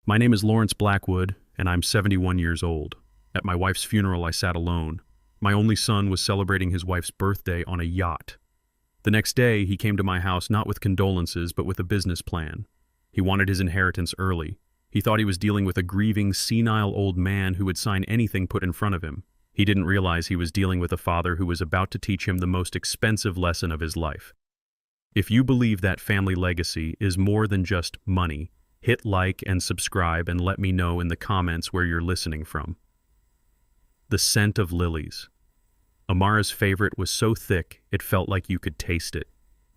My name is Lawrence Blackwood, and I'm 71 years old. At my wife's funeral, I sat alone. My only son was celebrating his wife's birthday on a yacht. The next day, he came to my house not with condolences, but with a business plan. He wanted his inheritance early. He thought he was dealing with a grieving, senile old man who would sign anything put in front of him. He didn't realize he was dealing with a father who was about to teach him the most expensive lesson of his life. If you believe that family legacy is more than just money, hit like and subscribe and let me know in the comments where you're listening from. The scent of lilies. Amara's favorite was so thick it felt like you could taste it.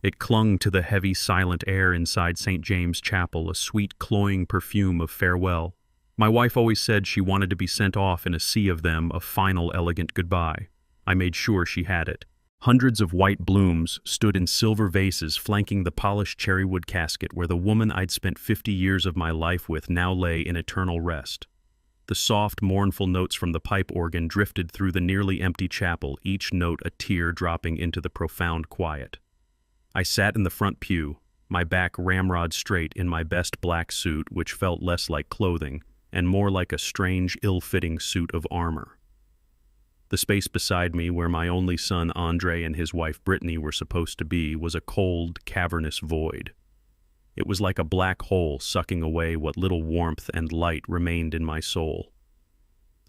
It clung to the heavy, silent air inside St. James Chapel, a sweet, cloying perfume of farewell. My wife always said she wanted to be sent off in a sea of them, a final, elegant goodbye. I made sure she had it. Hundreds of white blooms stood in silver vases flanking the polished cherrywood casket where the woman I'd spent 50 years of my life with now lay in eternal rest. The soft, mournful notes from the pipe organ drifted through the nearly empty chapel, each note a tear dropping into the profound quiet. I sat in the front pew, my back ramrod straight in my best black suit, which felt less like clothing and more like a strange, ill-fitting suit of armor. The space beside me, where my only son Andre and his wife Brittany were supposed to be, was a cold, cavernous void. It was like a black hole sucking away what little warmth and light remained in my soul.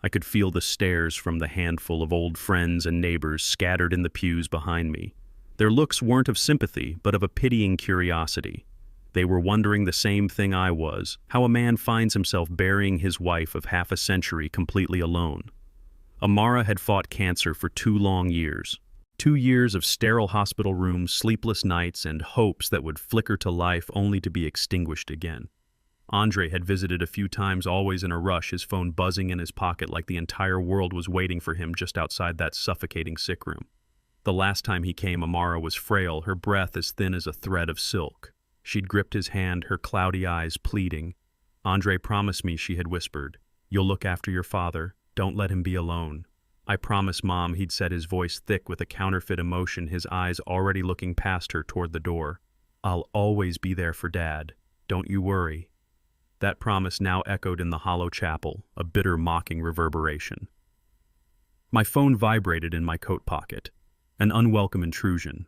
I could feel the stares from the handful of old friends and neighbors scattered in the pews behind me. Their looks weren't of sympathy, but of a pitying curiosity. They were wondering the same thing I was, how a man finds himself burying his wife of half a century completely alone. Amara had fought cancer for 2 long years. 2 years of sterile hospital rooms, sleepless nights, and hopes that would flicker to life only to be extinguished again. Andre had visited a few times, always in a rush, his phone buzzing in his pocket like the entire world was waiting for him just outside that suffocating sick room. The last time he came, Amara was frail, her breath as thin as a thread of silk. She'd gripped his hand, her cloudy eyes pleading. "Andre promised me," she had whispered. "You'll look after your father. Don't let him be alone." "I promise, Mom," he'd said, his voice thick with a counterfeit emotion, his eyes already looking past her toward the door. "I'll always be there for Dad. Don't you worry." That promise now echoed in the hollow chapel, a bitter, mocking reverberation. My phone vibrated in my coat pocket. An unwelcome intrusion.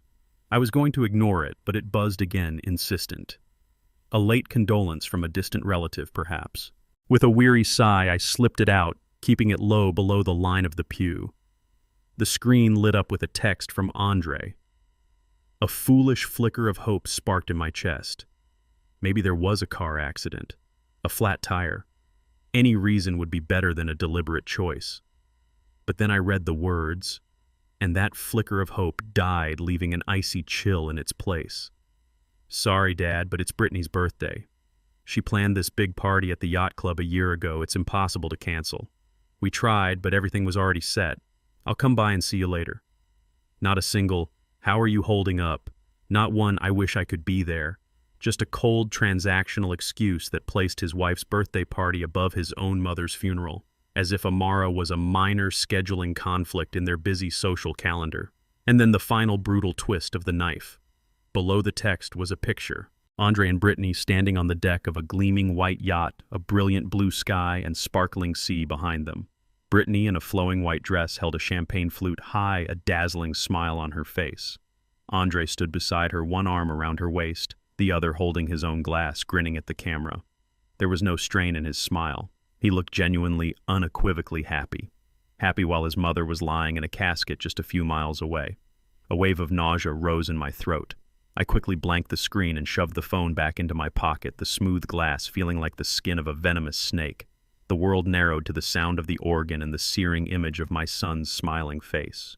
I was going to ignore it, but it buzzed again, insistent. A late condolence from a distant relative, perhaps. With a weary sigh, I slipped it out, keeping it low below the line of the pew. The screen lit up with a text from Andre. A foolish flicker of hope sparked in my chest. Maybe there was a car accident, a flat tire. Any reason would be better than a deliberate choice. But then I read the words, and that flicker of hope died, leaving an icy chill in its place. "Sorry, Dad, but it's Brittany's birthday. She planned this big party at the yacht club a year ago. It's impossible to cancel. We tried, but everything was already set. I'll come by and see you later." Not a single, "How are you holding up?" Not one, "I wish I could be there." Just a cold, transactional excuse that placed his wife's birthday party above his own mother's funeral, as if Amara was a minor scheduling conflict in their busy social calendar. And then the final brutal twist of the knife. Below the text was a picture. Andre and Brittany standing on the deck of a gleaming white yacht, a brilliant blue sky and sparkling sea behind them. Brittany, in a flowing white dress, held a champagne flute high, a dazzling smile on her face. Andre stood beside her, one arm around her waist, the other holding his own glass, grinning at the camera. There was no strain in his smile. He looked genuinely, unequivocally happy. Happy while his mother was lying in a casket just a few miles away. A wave of nausea rose in my throat. I quickly blanked the screen and shoved the phone back into my pocket, the smooth glass feeling like the skin of a venomous snake. The world narrowed to the sound of the organ and the searing image of my son's smiling face.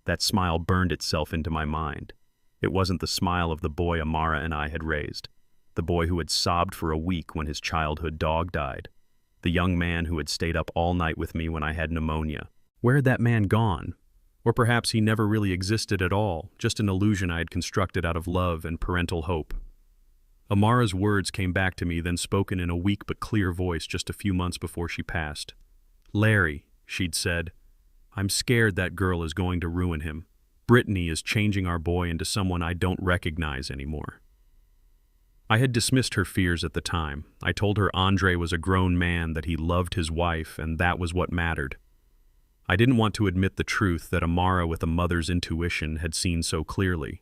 That smile burned itself into my mind. It wasn't the smile of the boy Amara and I had raised, the boy who had sobbed for a week when his childhood dog died, the young man who had stayed up all night with me when I had pneumonia. Where had that man gone? Or perhaps he never really existed at all, just an illusion I had constructed out of love and parental hope. Amara's words came back to me, then spoken in a weak but clear voice just a few months before she passed. "Larry," she'd said, "I'm scared that girl is going to ruin him. Brittany is changing our boy into someone I don't recognize anymore." I had dismissed her fears at the time. I told her Andre was a grown man, that he loved his wife, and that was what mattered. I didn't want to admit the truth that Amara, with a mother's intuition, had seen so clearly,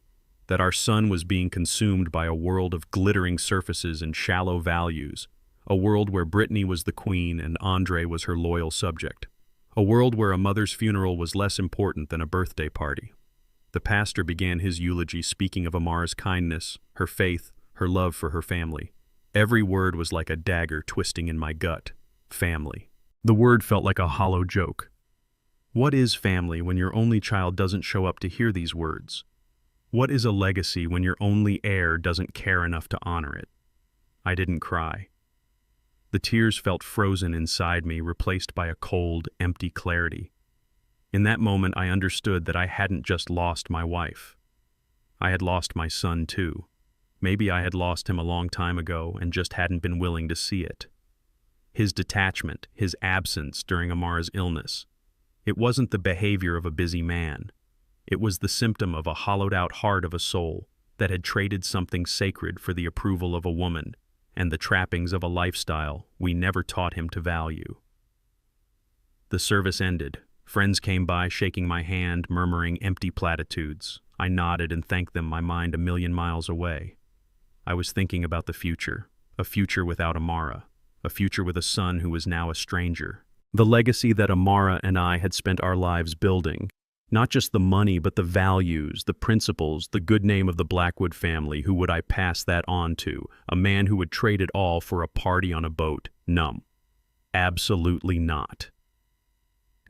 that our son was being consumed by a world of glittering surfaces and shallow values, a world where Brittany was the queen and Andre was her loyal subject, a world where a mother's funeral was less important than a birthday party. The pastor began his eulogy speaking of Amara's kindness, her faith, her love for her family. Every word was like a dagger twisting in my gut. Family. The word felt like a hollow joke. What is family when your only child doesn't show up to hear these words? What is a legacy when your only heir doesn't care enough to honor it? I didn't cry. The tears felt frozen inside me, replaced by a cold, empty clarity. In that moment, I understood that I hadn't just lost my wife. I had lost my son, too. Maybe I had lost him a long time ago and just hadn't been willing to see it. His detachment, his absence during Amara's illness. It wasn't the behavior of a busy man. It was the symptom of a hollowed-out heart of a soul that had traded something sacred for the approval of a woman and the trappings of a lifestyle we never taught him to value. The service ended. Friends came by, shaking my hand, murmuring empty platitudes. I nodded and thanked them, my mind a million miles away. I was thinking about the future, a future without Amara, a future with a son who was now a stranger. The legacy that Amara and I had spent our lives building, not just the money, but the values, the principles, the good name of the Blackwood family. Who would I pass that on to? A man who would trade it all for a party on a boat? Numb. Absolutely not.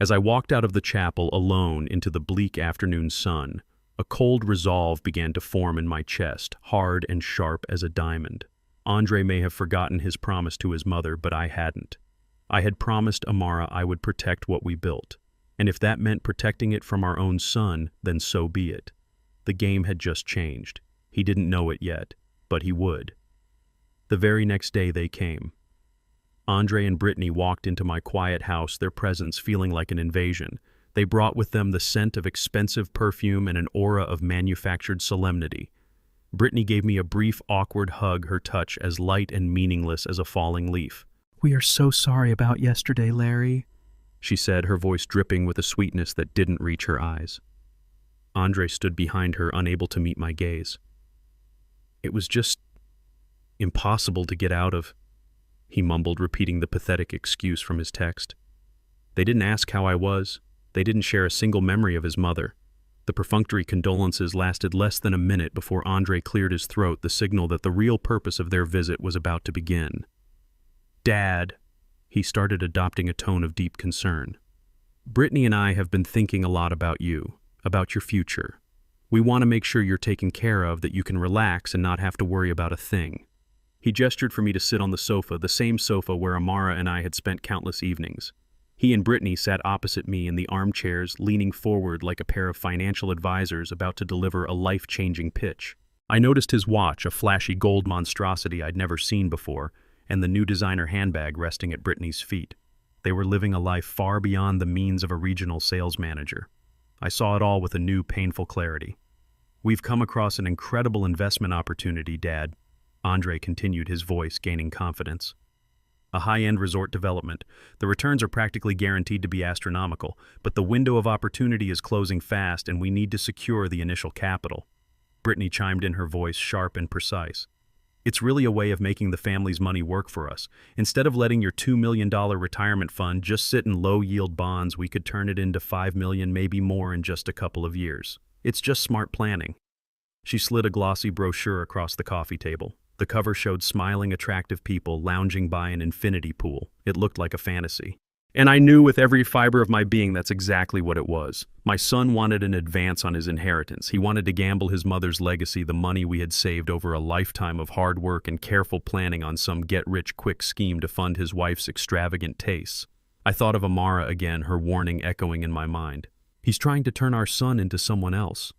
As I walked out of the chapel alone into the bleak afternoon sun, a cold resolve began to form in my chest, hard and sharp as a diamond. Andre may have forgotten his promise to his mother, but I hadn't. I had promised Amara I would protect what we built, and if that meant protecting it from our own son, then so be it. The game had just changed. He didn't know it yet, but he would. The very next day they came. Andre and Brittany walked into my quiet house, their presence feeling like an invasion. They brought with them the scent of expensive perfume and an aura of manufactured solemnity. Brittany gave me a brief, awkward hug, her touch as light and meaningless as a falling leaf. "We are so sorry about yesterday, Larry," she said, her voice dripping with a sweetness that didn't reach her eyes. Andre stood behind her, unable to meet my gaze. "It was just impossible to get out of," he mumbled, repeating the pathetic excuse from his text. "They didn't ask how I was. They didn't share a single memory of his mother." The perfunctory condolences lasted less than a minute before Andre cleared his throat, the signal that the real purpose of their visit was about to begin. "Dad," he started, adopting a tone of deep concern. "Brittany and I have been thinking a lot about you, about your future. We want to make sure you're taken care of, that you can relax and not have to worry about a thing." He gestured for me to sit on the sofa, the same sofa where Amara and I had spent countless evenings. He and Brittany sat opposite me in the armchairs, leaning forward like a pair of financial advisors about to deliver a life-changing pitch. I noticed his watch, a flashy gold monstrosity I'd never seen before, and the new designer handbag resting at Brittany's feet. They were living a life far beyond the means of a regional sales manager. I saw it all with a new, painful clarity. "We've come across an incredible investment opportunity, Dad," Andre continued, his voice gaining confidence. "A high-end resort development. The returns are practically guaranteed to be astronomical, but the window of opportunity is closing fast and we need to secure the initial capital." Brittany chimed in, her voice sharp and precise. "It's really a way of making the family's money work for us. Instead of letting your $2 million retirement fund just sit in low-yield bonds, we could turn it into $5 million, maybe more, in just a couple of years. It's just smart planning." She slid a glossy brochure across the coffee table. The cover showed smiling, attractive people lounging by an infinity pool. It looked like a fantasy. And I knew with every fiber of my being that's exactly what it was. My son wanted an advance on his inheritance. He wanted to gamble his mother's legacy, the money we had saved over a lifetime of hard work and careful planning, on some get-rich-quick scheme to fund his wife's extravagant tastes. I thought of Amara again, her warning echoing in my mind. "He's trying to turn our son into someone else."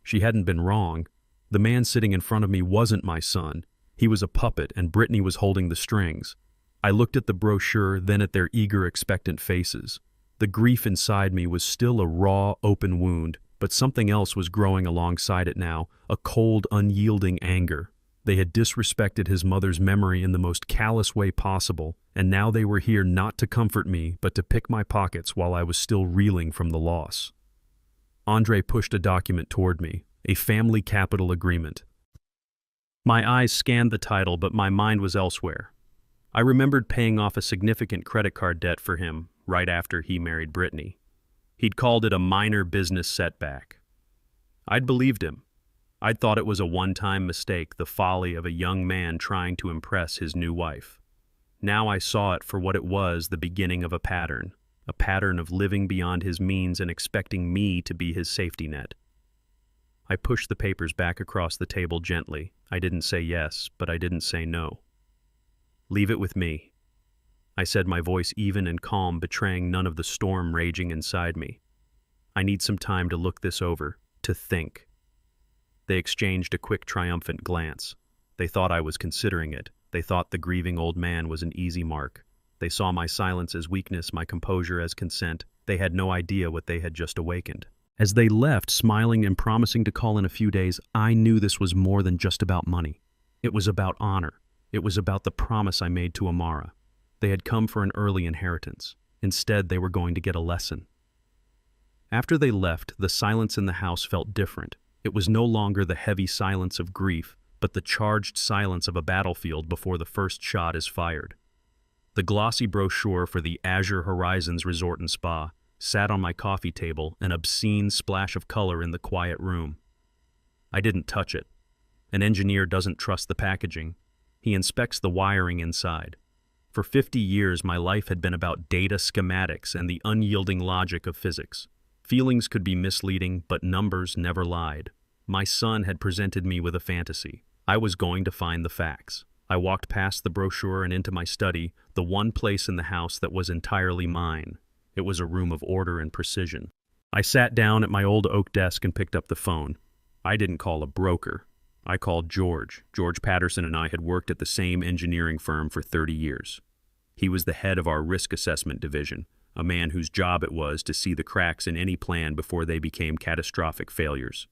She hadn't been wrong. The man sitting in front of me wasn't my son. He was a puppet, and Brittany was holding the strings. I looked at the brochure, then at their eager, expectant faces. The grief inside me was still a raw, open wound, but something else was growing alongside it now, a cold, unyielding anger. They had disrespected his mother's memory in the most callous way possible, and now they were here not to comfort me, but to pick my pockets while I was still reeling from the loss. Andre pushed a document toward me, a family capital agreement. My eyes scanned the title, but my mind was elsewhere. I remembered paying off a significant credit card debt for him right after he married Brittany. He'd called it a minor business setback. I'd believed him. I'd thought it was a one-time mistake, the folly of a young man trying to impress his new wife. Now I saw it for what it was, the beginning of a pattern of living beyond his means and expecting me to be his safety net. I pushed the papers back across the table gently. I didn't say yes, but I didn't say no. "Leave it with me," I said, my voice even and calm, betraying none of the storm raging inside me. "I need some time to look this over, to think." They exchanged a quick, triumphant glance. They thought I was considering it. They thought the grieving old man was an easy mark. They saw my silence as weakness, my composure as consent. They had no idea what they had just awakened. As they left, smiling and promising to call in a few days, I knew this was more than just about money. It was about honor. It was about the promise I made to Amara. They had come for an early inheritance. Instead, they were going to get a lesson. After they left, the silence in the house felt different. It was no longer the heavy silence of grief, but the charged silence of a battlefield before the first shot is fired. The glossy brochure for the Azure Horizons Resort and Spa sat on my coffee table, an obscene splash of color in the quiet room. I didn't touch it. An engineer doesn't trust the packaging. He inspects the wiring inside. For 50 years, my life had been about data schematics and the unyielding logic of physics. Feelings could be misleading, but numbers never lied. My son had presented me with a fantasy. I was going to find the facts. I walked past the brochure and into my study, the one place in the house that was entirely mine. It was a room of order and precision. I sat down at my old oak desk and picked up the phone. I didn't call a broker. I called George. George Patterson and I had worked at the same engineering firm for 30 years. He was the head of our risk assessment division, a man whose job it was to see the cracks in any plan before they became catastrophic failures.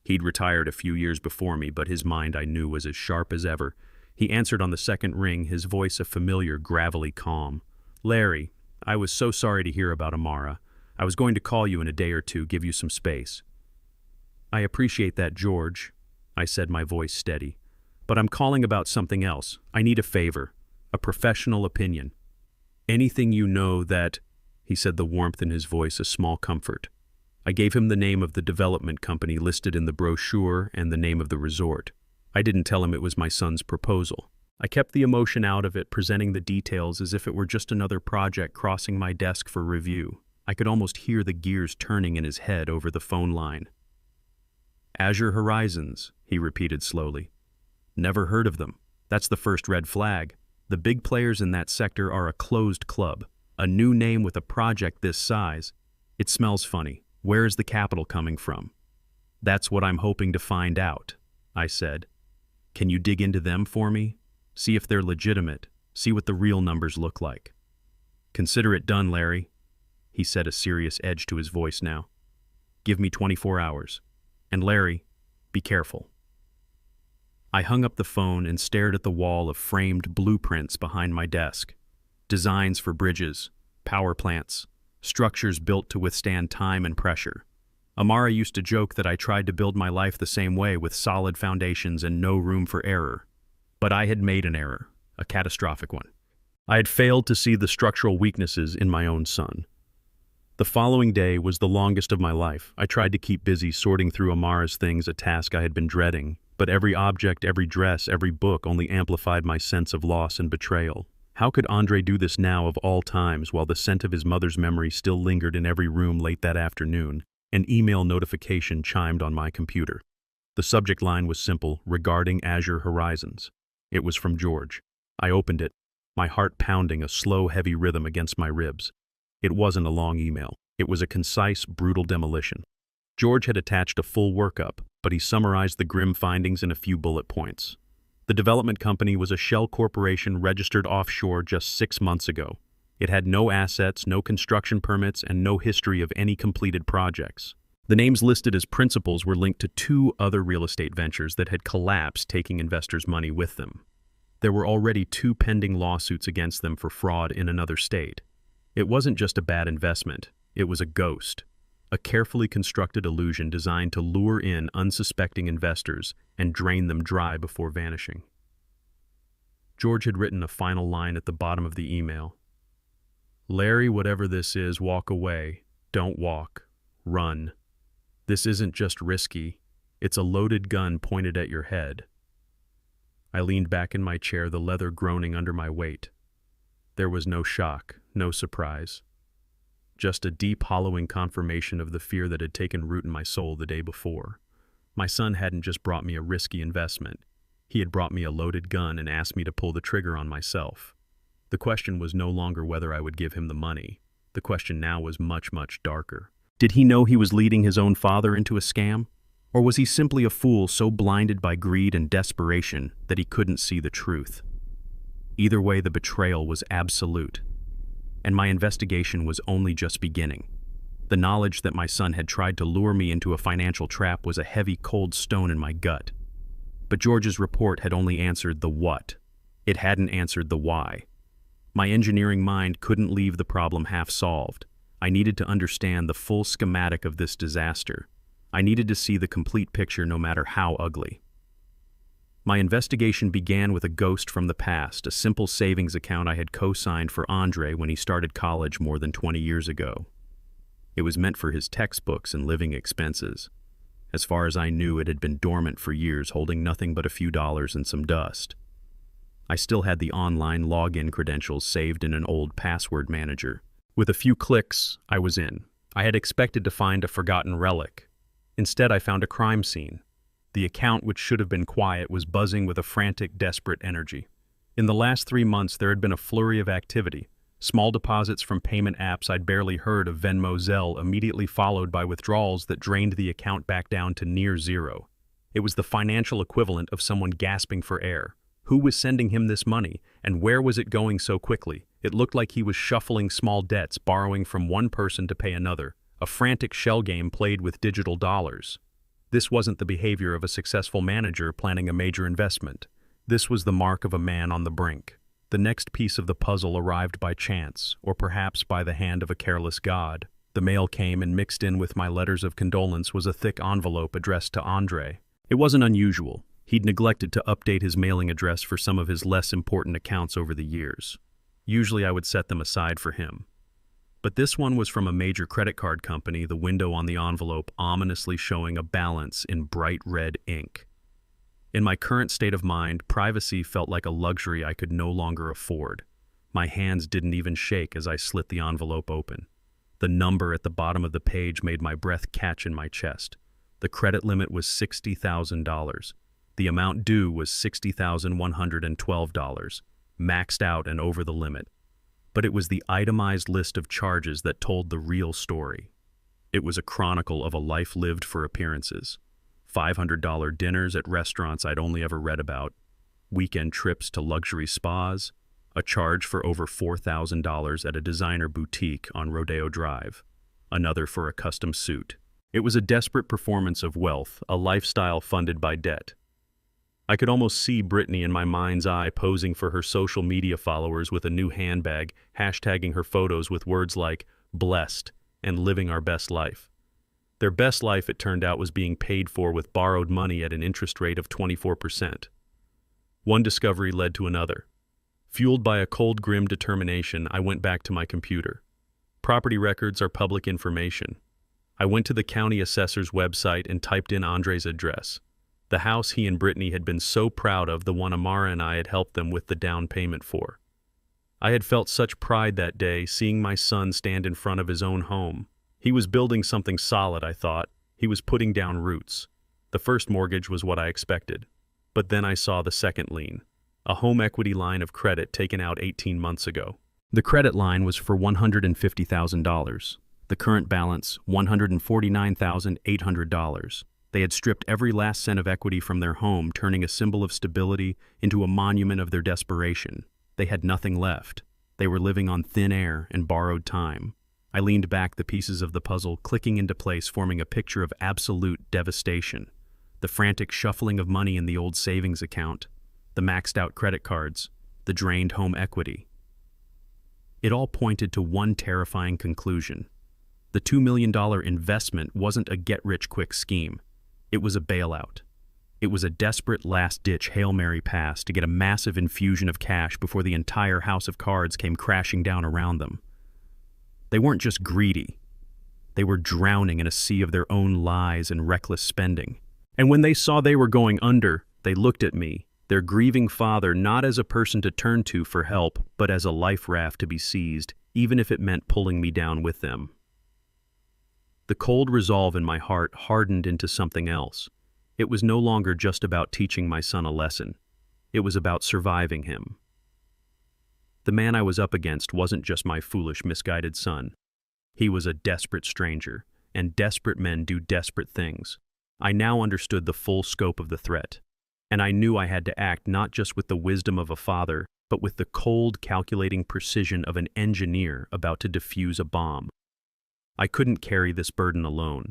He'd retired a few years before me, but his mind, I knew, was as sharp as ever. He answered on the second ring, his voice a familiar, gravelly calm. "Larry, I was so sorry to hear about Amara. I was going to call you in a day or two, give you some space." "I appreciate that, George," I said, my voice steady. "But I'm calling about something else. I need a favor, a professional opinion." "Anything you know that," he said, the warmth in his voice a small comfort. I gave him the name of the development company listed in the brochure and the name of the resort. I didn't tell him it was my son's proposal. I kept the emotion out of it, presenting the details as if it were just another project crossing my desk for review. I could almost hear the gears turning in his head over the phone line. "Azure Horizons," he repeated slowly. "Never heard of them. That's the first red flag. The big players in that sector are a closed club. A new name with a project this size. It smells funny. Where is the capital coming from?" "That's what I'm hoping to find out," I said. "Can you dig into them for me? See if they're legitimate. See what the real numbers look like." "Consider it done, Larry," he said, a serious edge to his voice now. "Give me 24 hours. And Larry, be careful." I hung up the phone and stared at the wall of framed blueprints behind my desk. Designs for bridges, power plants, structures built to withstand time and pressure. Amara used to joke that I tried to build my life the same way, with solid foundations and no room for error. But I had made an error, a catastrophic one. I had failed to see the structural weaknesses in my own son. The following day was the longest of my life. I tried to keep busy sorting through Amara's things, a task I had been dreading, but every object, every dress, every book only amplified my sense of loss and betrayal. How could Andre do this now of all times, while the scent of his mother's memory still lingered in every room late that afternoon? An email notification chimed on my computer. The subject line was simple: regarding Azure Horizons. It was from George. I opened it, my heart pounding a slow, heavy rhythm against my ribs. It wasn't a long email. It was a concise, brutal demolition. George had attached a full workup, but he summarized the grim findings in a few bullet points. The development company was a shell corporation registered offshore just 6 months ago. It had no assets, no construction permits, and no history of any completed projects. The names listed as principals were linked to two other real estate ventures that had collapsed, taking investors' money with them. There were already two pending lawsuits against them for fraud in another state. It wasn't just a bad investment, it was a ghost, a carefully constructed illusion designed to lure in unsuspecting investors and drain them dry before vanishing. George had written a final line at the bottom of the email. "Larry, whatever this is, walk away. Don't walk. Run. This isn't just risky. It's a loaded gun pointed at your head." I leaned back in my chair, the leather groaning under my weight. There was no shock, no surprise. Just a deep, hollowing confirmation of the fear that had taken root in my soul the day before. My son hadn't just brought me a risky investment. He had brought me a loaded gun and asked me to pull the trigger on myself. The question was no longer whether I would give him the money. The question now was much, much darker. Did he know he was leading his own father into a scam? Or was he simply a fool so blinded by greed and desperation that he couldn't see the truth? Either way, the betrayal was absolute. And my investigation was only just beginning. The knowledge that my son had tried to lure me into a financial trap was a heavy, cold stone in my gut. But George's report had only answered the what. It hadn't answered the why. My engineering mind couldn't leave the problem half solved. I needed to understand the full schematic of this disaster. I needed to see the complete picture, no matter how ugly. My investigation began with a ghost from the past, a simple savings account I had co-signed for Andre when he started college more than 20 years ago. It was meant for his textbooks and living expenses. As far as I knew, it had been dormant for years, holding nothing but a few dollars and some dust. I still had the online login credentials saved in an old password manager. With a few clicks, I was in. I had expected to find a forgotten relic. Instead, I found a crime scene. The account, which should have been quiet, was buzzing with a frantic, desperate energy. In the last 3 months, there had been a flurry of activity. Small deposits from payment apps I'd barely heard of, Venmo, Zelle, immediately followed by withdrawals that drained the account back down to near zero. It was the financial equivalent of someone gasping for air. Who was sending him this money, and where was it going so quickly? It looked like he was shuffling small debts, borrowing from one person to pay another. A frantic shell game played with digital dollars. This wasn't the behavior of a successful manager planning a major investment. This was the mark of a man on the brink. The next piece of the puzzle arrived by chance, or perhaps by the hand of a careless god. The mail came, and mixed in with my letters of condolence was a thick envelope addressed to Andre. It wasn't unusual. He'd neglected to update his mailing address for some of his less important accounts over the years. Usually I would set them aside for him. But this one was from a major credit card company, the window on the envelope ominously showing a balance in bright red ink. In my current state of mind, privacy felt like a luxury I could no longer afford. My hands didn't even shake as I slit the envelope open. The number at the bottom of the page made my breath catch in my chest. The credit limit was $60,000. The amount due was $60,112, maxed out and over the limit. But it was the itemized list of charges that told the real story. It was a chronicle of a life lived for appearances. $500 dinners at restaurants I'd only ever read about, weekend trips to luxury spas, a charge for over $4,000 at a designer boutique on Rodeo Drive, another for a custom suit. It was a desperate performance of wealth, a lifestyle funded by debt. I could almost see Brittany in my mind's eye posing for her social media followers with a new handbag, hashtagging her photos with words like blessed and living our best life. Their best life, it turned out, was being paid for with borrowed money at an interest rate of 24%. One discovery led to another. Fueled by a cold, grim determination, I went back to my computer. Property records are public information. I went to the county assessor's website and typed in Andre's address. The house he and Brittany had been so proud of, the one Amara and I had helped them with the down payment for. I had felt such pride that day, seeing my son stand in front of his own home. He was building something solid, I thought. He was putting down roots. The first mortgage was what I expected. But then I saw the second lien, a home equity line of credit taken out 18 months ago. The credit line was for $150,000. The current balance, $149,800. They had stripped every last cent of equity from their home, turning a symbol of stability into a monument of their desperation. They had nothing left. They were living on thin air and borrowed time. I leaned back, the pieces of the puzzle clicking into place, forming a picture of absolute devastation. The frantic shuffling of money in the old savings account, the maxed-out credit cards, the drained home equity. It all pointed to one terrifying conclusion. The $2 million investment wasn't a get-rich-quick scheme. It was a bailout. It was a desperate last-ditch Hail Mary pass to get a massive infusion of cash before the entire house of cards came crashing down around them. They weren't just greedy. They were drowning in a sea of their own lies and reckless spending. And when they saw they were going under, they looked at me, their grieving father, not as a person to turn to for help, but as a life raft to be seized, even if it meant pulling me down with them. The cold resolve in my heart hardened into something else. It was no longer just about teaching my son a lesson. It was about surviving him. The man I was up against wasn't just my foolish, misguided son. He was a desperate stranger, and desperate men do desperate things. I now understood the full scope of the threat, and I knew I had to act not just with the wisdom of a father, but with the cold, calculating precision of an engineer about to defuse a bomb. I couldn't carry this burden alone.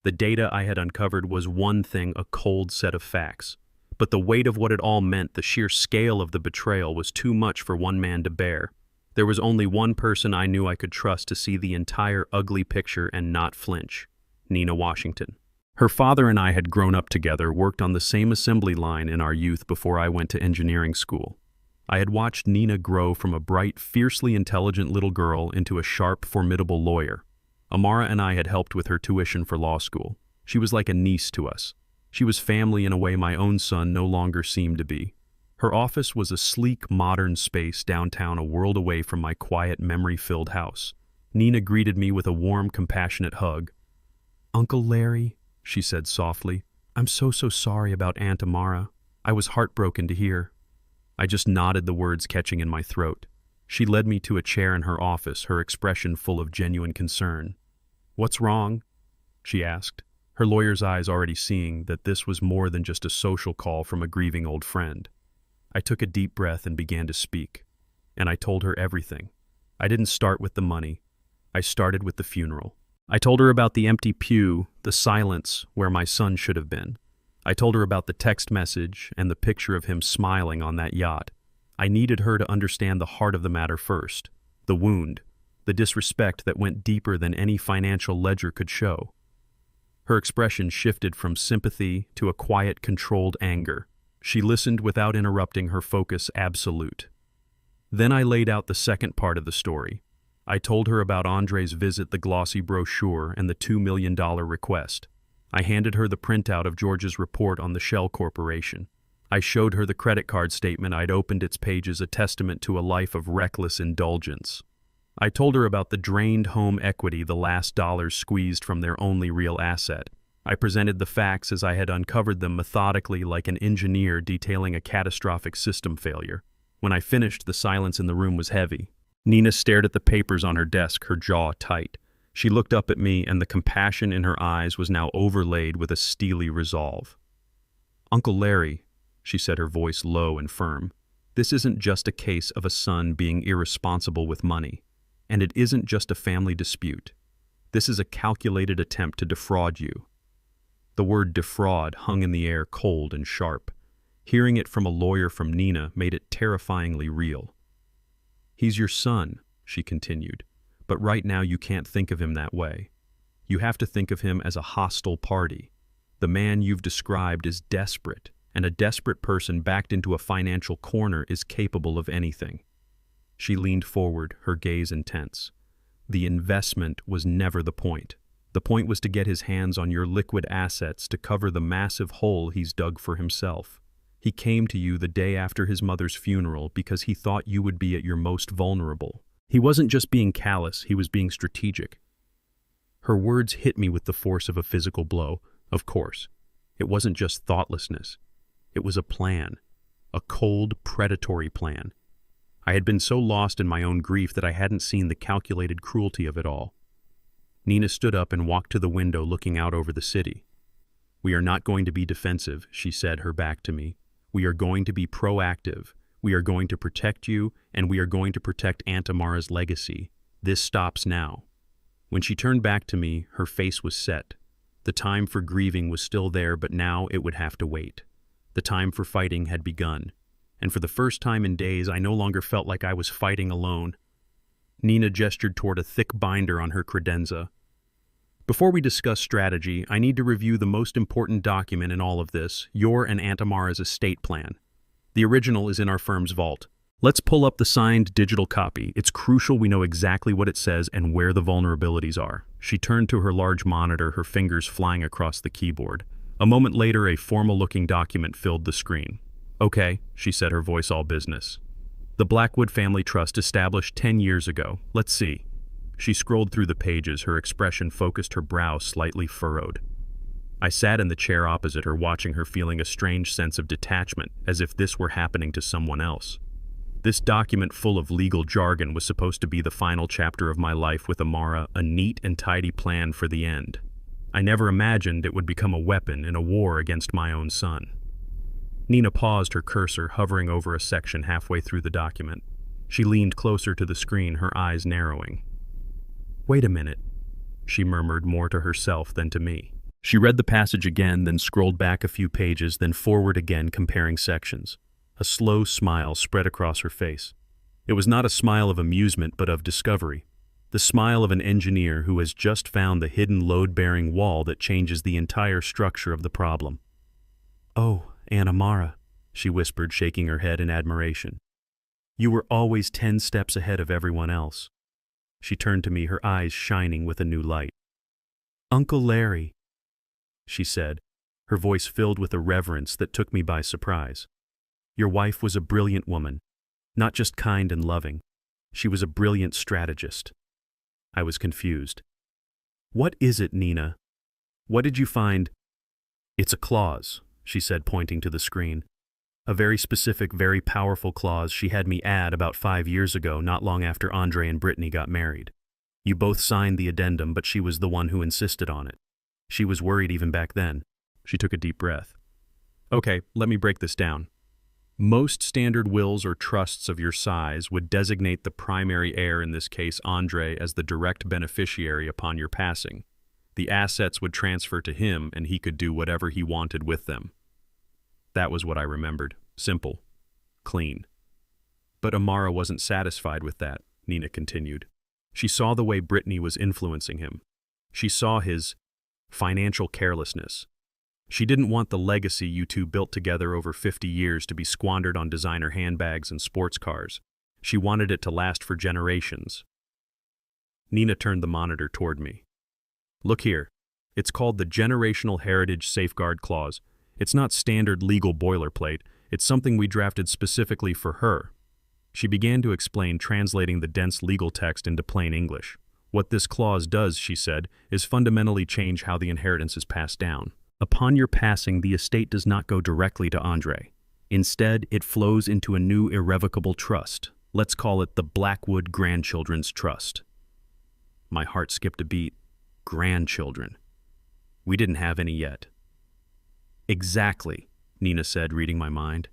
The data I had uncovered was one thing, a cold set of facts. But the weight of what it all meant, the sheer scale of the betrayal, was too much for one man to bear. There was only one person I knew I could trust to see the entire ugly picture and not flinch: Nina Washington. Her father and I had grown up together, worked on the same assembly line in our youth before I went to engineering school. I had watched Nina grow from a bright, fiercely intelligent little girl into a sharp, formidable lawyer. Amara and I had helped with her tuition for law school. She was like a niece to us. She was family in a way my own son no longer seemed to be. Her office was a sleek, modern space downtown, a world away from my quiet, memory-filled house. Nina greeted me with a warm, compassionate hug. "Uncle Larry," she said softly, "I'm so sorry about Aunt Amara. I was heartbroken to hear." I just nodded, the words catching in my throat. She led me to a chair in her office, her expression full of genuine concern. "What's wrong?" she asked, her lawyer's eyes already seeing that this was more than just a social call from a grieving old friend. I took a deep breath and began to speak, and I told her everything. I didn't start with the money. I started with the funeral. I told her about the empty pew, the silence where my son should have been. I told her about the text message and the picture of him smiling on that yacht. I needed her to understand the heart of the matter first, the wound, the disrespect that went deeper than any financial ledger could show. Her expression shifted from sympathy to a quiet, controlled anger. She listened without interrupting, her focus absolute. Then I laid out the second part of the story. I told her about Andre's visit, the glossy brochure, and the $2 million request. I handed her the printout of George's report on the Shell Corporation. I showed her the credit card statement I'd opened, its pages a testament to a life of reckless indulgence. I told her about the drained home equity, the last dollars squeezed from their only real asset. I presented the facts as I had uncovered them, methodically, like an engineer detailing a catastrophic system failure. When I finished, the silence in the room was heavy. Nina stared at the papers on her desk, her jaw tight. She looked up at me, and the compassion in her eyes was now overlaid with a steely resolve. "Uncle Larry," she said, her voice low and firm, "this isn't just a case of a son being irresponsible with money, and it isn't just a family dispute. This is a calculated attempt to defraud you." The word defraud hung in the air, cold and sharp. Hearing it from a lawyer from Nina made it terrifyingly real. "He's your son," she continued, "but right now you can't think of him that way. You have to think of him as a hostile party. The man you've described is desperate, and a desperate person backed into a financial corner is capable of anything." She leaned forward, her gaze intense. "The investment was never the point. The point was to get his hands on your liquid assets to cover the massive hole he's dug for himself. He came to you the day after his mother's funeral because he thought you would be at your most vulnerable. He wasn't just being callous, he was being strategic." Her words hit me with the force of a physical blow. Of course, it wasn't just thoughtlessness. It was a plan, a cold, predatory plan. I had been so lost in my own grief that I hadn't seen the calculated cruelty of it all. Nina stood up and walked to the window, looking out over the city. "We are not going to be defensive," she said, her back to me. "We are going to be proactive. We are going to protect you, and we are going to protect Aunt Amara's legacy. This stops now." When she turned back to me, her face was set. The time for grieving was still there, but now it would have to wait. The time for fighting had begun, and for the first time in days, I no longer felt like I was fighting alone. Nina gestured toward a thick binder on her credenza. Before we discuss strategy, I need to review the most important document in all of this, your and Aunt Amara's estate plan. The original is in our firm's vault. Let's pull up the signed digital copy. It's crucial we know exactly what it says and where the vulnerabilities are. She turned to her large monitor, her fingers flying across the keyboard. A moment later, a formal-looking document filled the screen. "Okay," she said, her voice all business. "The Blackwood Family Trust established 10 years ago. Let's see." She scrolled through the pages, her expression focused, her brow slightly furrowed. I sat in the chair opposite her, watching her, feeling a strange sense of detachment, as if this were happening to someone else. This document full of legal jargon was supposed to be the final chapter of my life with Amara, a neat and tidy plan for the end. I never imagined it would become a weapon in a war against my own son. Nina paused, her cursor hovering over a section halfway through the document. She leaned closer to the screen, her eyes narrowing. "Wait a minute," she murmured, more to herself than to me. She read the passage again, then scrolled back a few pages, then forward again, comparing sections. A slow smile spread across her face. It was not a smile of amusement, but of discovery. The smile of an engineer who has just found the hidden load-bearing wall that changes the entire structure of the problem. "Oh, Aunt Amara," she whispered, shaking her head in admiration. "You were always 10 steps ahead of everyone else." She turned to me, her eyes shining with a new light. "Uncle Larry," she said, her voice filled with a reverence that took me by surprise. "Your wife was a brilliant woman, not just kind and loving. She was a brilliant strategist." I was confused. "What is it, Nina? What did you find?" "It's a clause," she said, pointing to the screen. "A very specific, very powerful clause she had me add about 5 years ago, not long after Andre and Brittany got married. You both signed the addendum, but she was the one who insisted on it. She was worried even back then." She took a deep breath. "Okay, let me break this down. Most standard wills or trusts of your size would designate the primary heir, in this case Andre, as the direct beneficiary upon your passing. The assets would transfer to him, and he could do whatever he wanted with them. That was what I remembered. Simple. Clean. But Amara wasn't satisfied with that," Nina continued. "She saw the way Brittany was influencing him. She saw his financial carelessness. She didn't want the legacy you two built together over 50 years to be squandered on designer handbags and sports cars. She wanted it to last for generations." Nina turned the monitor toward me. "Look here. It's called the Generational Heritage Safeguard Clause. It's not standard legal boilerplate. It's something we drafted specifically for her." She began to explain, translating the dense legal text into plain English. "What this clause does," she said, "is fundamentally change how the inheritance is passed down. Upon your passing, the estate does not go directly to Andre. Instead, it flows into a new irrevocable trust. Let's call it the Blackwood Grandchildren's Trust." My heart skipped a beat. Grandchildren. We didn't have any yet. "Exactly," Nina said, reading my mind.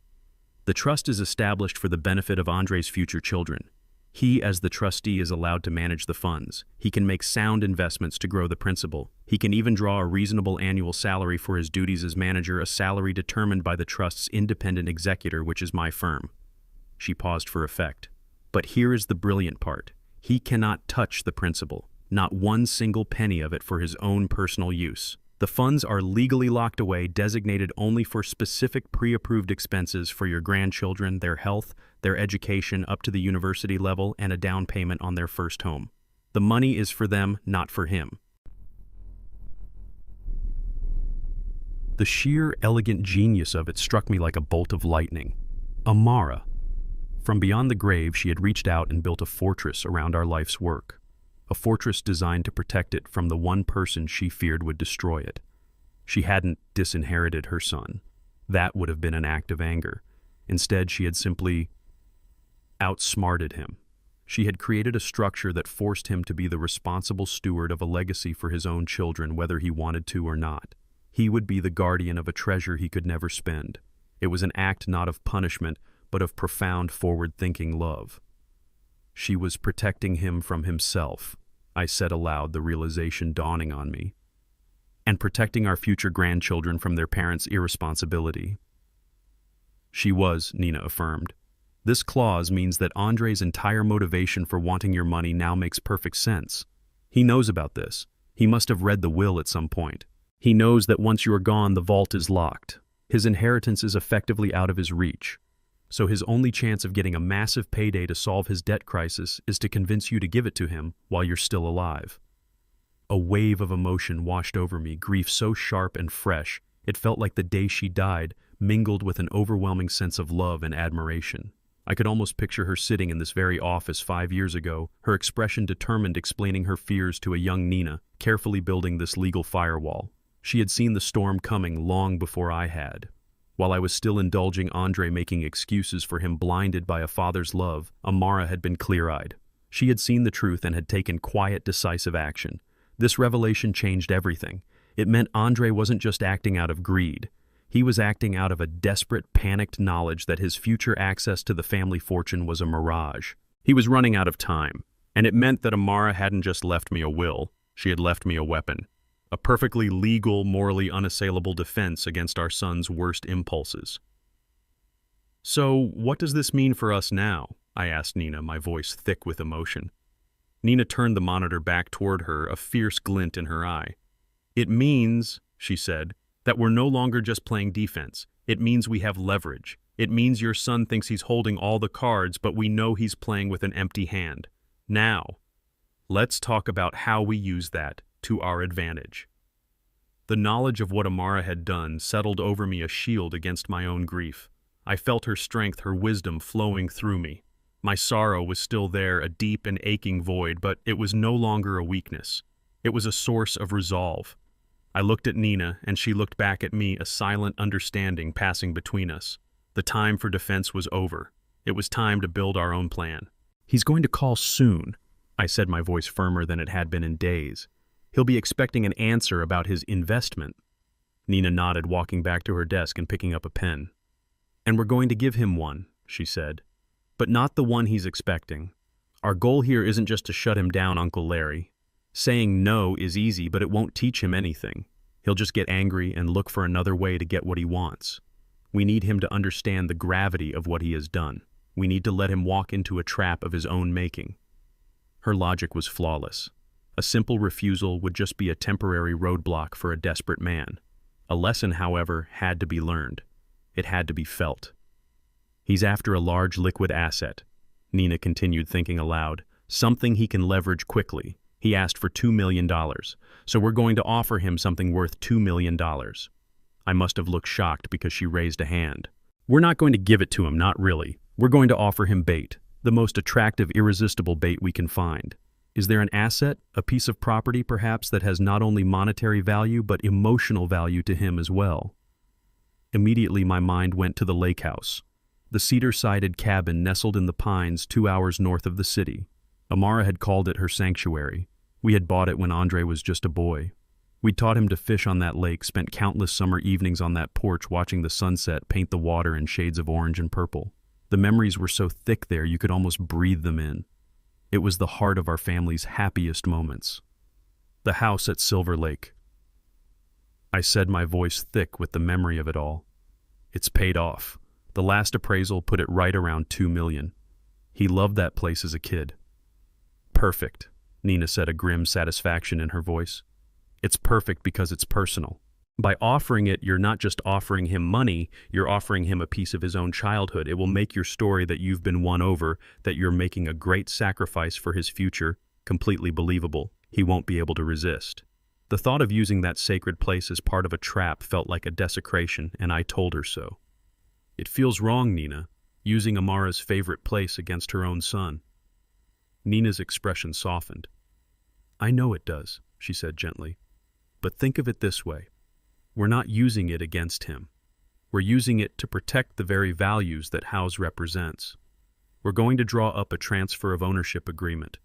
"The trust is established for the benefit of Andre's future children. He, as the trustee, is allowed to manage the funds. He can make sound investments to grow the principal. He can even draw a reasonable annual salary for his duties as manager, a salary determined by the trust's independent executor, which is my firm." She paused for effect. "But here is the brilliant part. He cannot touch the principal, not one single penny of it for his own personal use. The funds are legally locked away, designated only for specific pre-approved expenses for your grandchildren, their health, their education up to the university level, and a down payment on their first home. The money is for them, not for him." The sheer, elegant genius of it struck me like a bolt of lightning. Amara. From beyond the grave, she had reached out and built a fortress around our life's work. A fortress designed to protect it from the one person she feared would destroy it. She hadn't disinherited her son. That would have been an act of anger. Instead, she had simply outsmarted him. She had created a structure that forced him to be the responsible steward of a legacy for his own children, whether he wanted to or not. He would be the guardian of a treasure he could never spend. It was an act not of punishment, but of profound forward-thinking love. She was protecting him from himself, I said aloud, the realization dawning on me. And protecting our future grandchildren from their parents' irresponsibility. She was, Nina affirmed. This clause means that Andre's entire motivation for wanting your money now makes perfect sense. He knows about this. He must have read the will at some point. He knows that once you are gone, the vault is locked. His inheritance is effectively out of his reach. So his only chance of getting a massive payday to solve his debt crisis is to convince you to give it to him while you're still alive. A wave of emotion washed over me, grief so sharp and fresh, it felt like the day she died, mingled with an overwhelming sense of love and admiration. I could almost picture her sitting in this very office 5 years ago, her expression determined, explaining her fears to a young Nina, carefully building this legal firewall. She had seen the storm coming long before I had. While I was still indulging Andre, making excuses for him, blinded by a father's love, Amara had been clear-eyed. She had seen the truth and had taken quiet, decisive action. This revelation changed everything. It meant Andre wasn't just acting out of greed. He was acting out of a desperate, panicked knowledge that his future access to the family fortune was a mirage. He was running out of time, and it meant that Amara hadn't just left me a will, she had left me a weapon. A perfectly legal, morally unassailable defense against our son's worst impulses. "So, what does this mean for us now?" I asked Nina, my voice thick with emotion. Nina turned the monitor back toward her, a fierce glint in her eye. "It means," she said, "that we're no longer just playing defense. It means we have leverage. It means your son thinks he's holding all the cards, but we know he's playing with an empty hand. Now, let's talk about how we use that to our advantage." The knowledge of what Amara had done settled over me, a shield against my own grief. I felt her strength, her wisdom flowing through me. My sorrow was still there, a deep and aching void, but it was no longer a weakness. It was a source of resolve. I looked at Nina, and she looked back at me, a silent understanding passing between us. The time for defense was over. It was time to build our own plan. "He's going to call soon," I said, my voice firmer than it had been in days. "He'll be expecting an answer about his investment." Nina nodded, walking back to her desk and picking up a pen. "And we're going to give him one," she said. "But not the one he's expecting. Our goal here isn't just to shut him down, Uncle Larry. Saying no is easy, but it won't teach him anything. He'll just get angry and look for another way to get what he wants. We need him to understand the gravity of what he has done. We need to let him walk into a trap of his own making." Her logic was flawless. A simple refusal would just be a temporary roadblock for a desperate man. A lesson, however, had to be learned. It had to be felt. "He's after a large liquid asset," Nina continued, thinking aloud. "Something he can leverage quickly. He asked for $2 million, so we're going to offer him something worth $2 million. I must have looked shocked because she raised a hand. "We're not going to give it to him, not really. We're going to offer him bait, the most attractive, irresistible bait we can find. Is there an asset, a piece of property perhaps, that has not only monetary value but emotional value to him as well?" Immediately my mind went to the lake house, the cedar-sided cabin nestled in the pines 2 hours north of the city. Amara had called it her sanctuary. We had bought it when Andre was just a boy. We'd taught him to fish on that lake, spent countless summer evenings on that porch watching the sunset paint the water in shades of orange and purple. The memories were so thick there you could almost breathe them in. It was the heart of our family's happiest moments. The house at Silver Lake. I said, my voice thick with the memory of it all. It's paid off. The last appraisal put it right around $2 million. He loved that place as a kid. Perfect, Nina said, a grim satisfaction in her voice. It's perfect because it's personal. By offering it, you're not just offering him money, you're offering him a piece of his own childhood. It will make your story that you've been won over, that you're making a great sacrifice for his future, completely believable. He won't be able to resist. The thought of using that sacred place as part of a trap felt like a desecration, and I told her so. It feels wrong, Nina, using Amara's favorite place against her own son. Nina's expression softened. I know it does, she said gently. But think of it this way. We're not using it against him. We're using it to protect the very values that House represents. We're going to draw up a transfer of ownership agreement.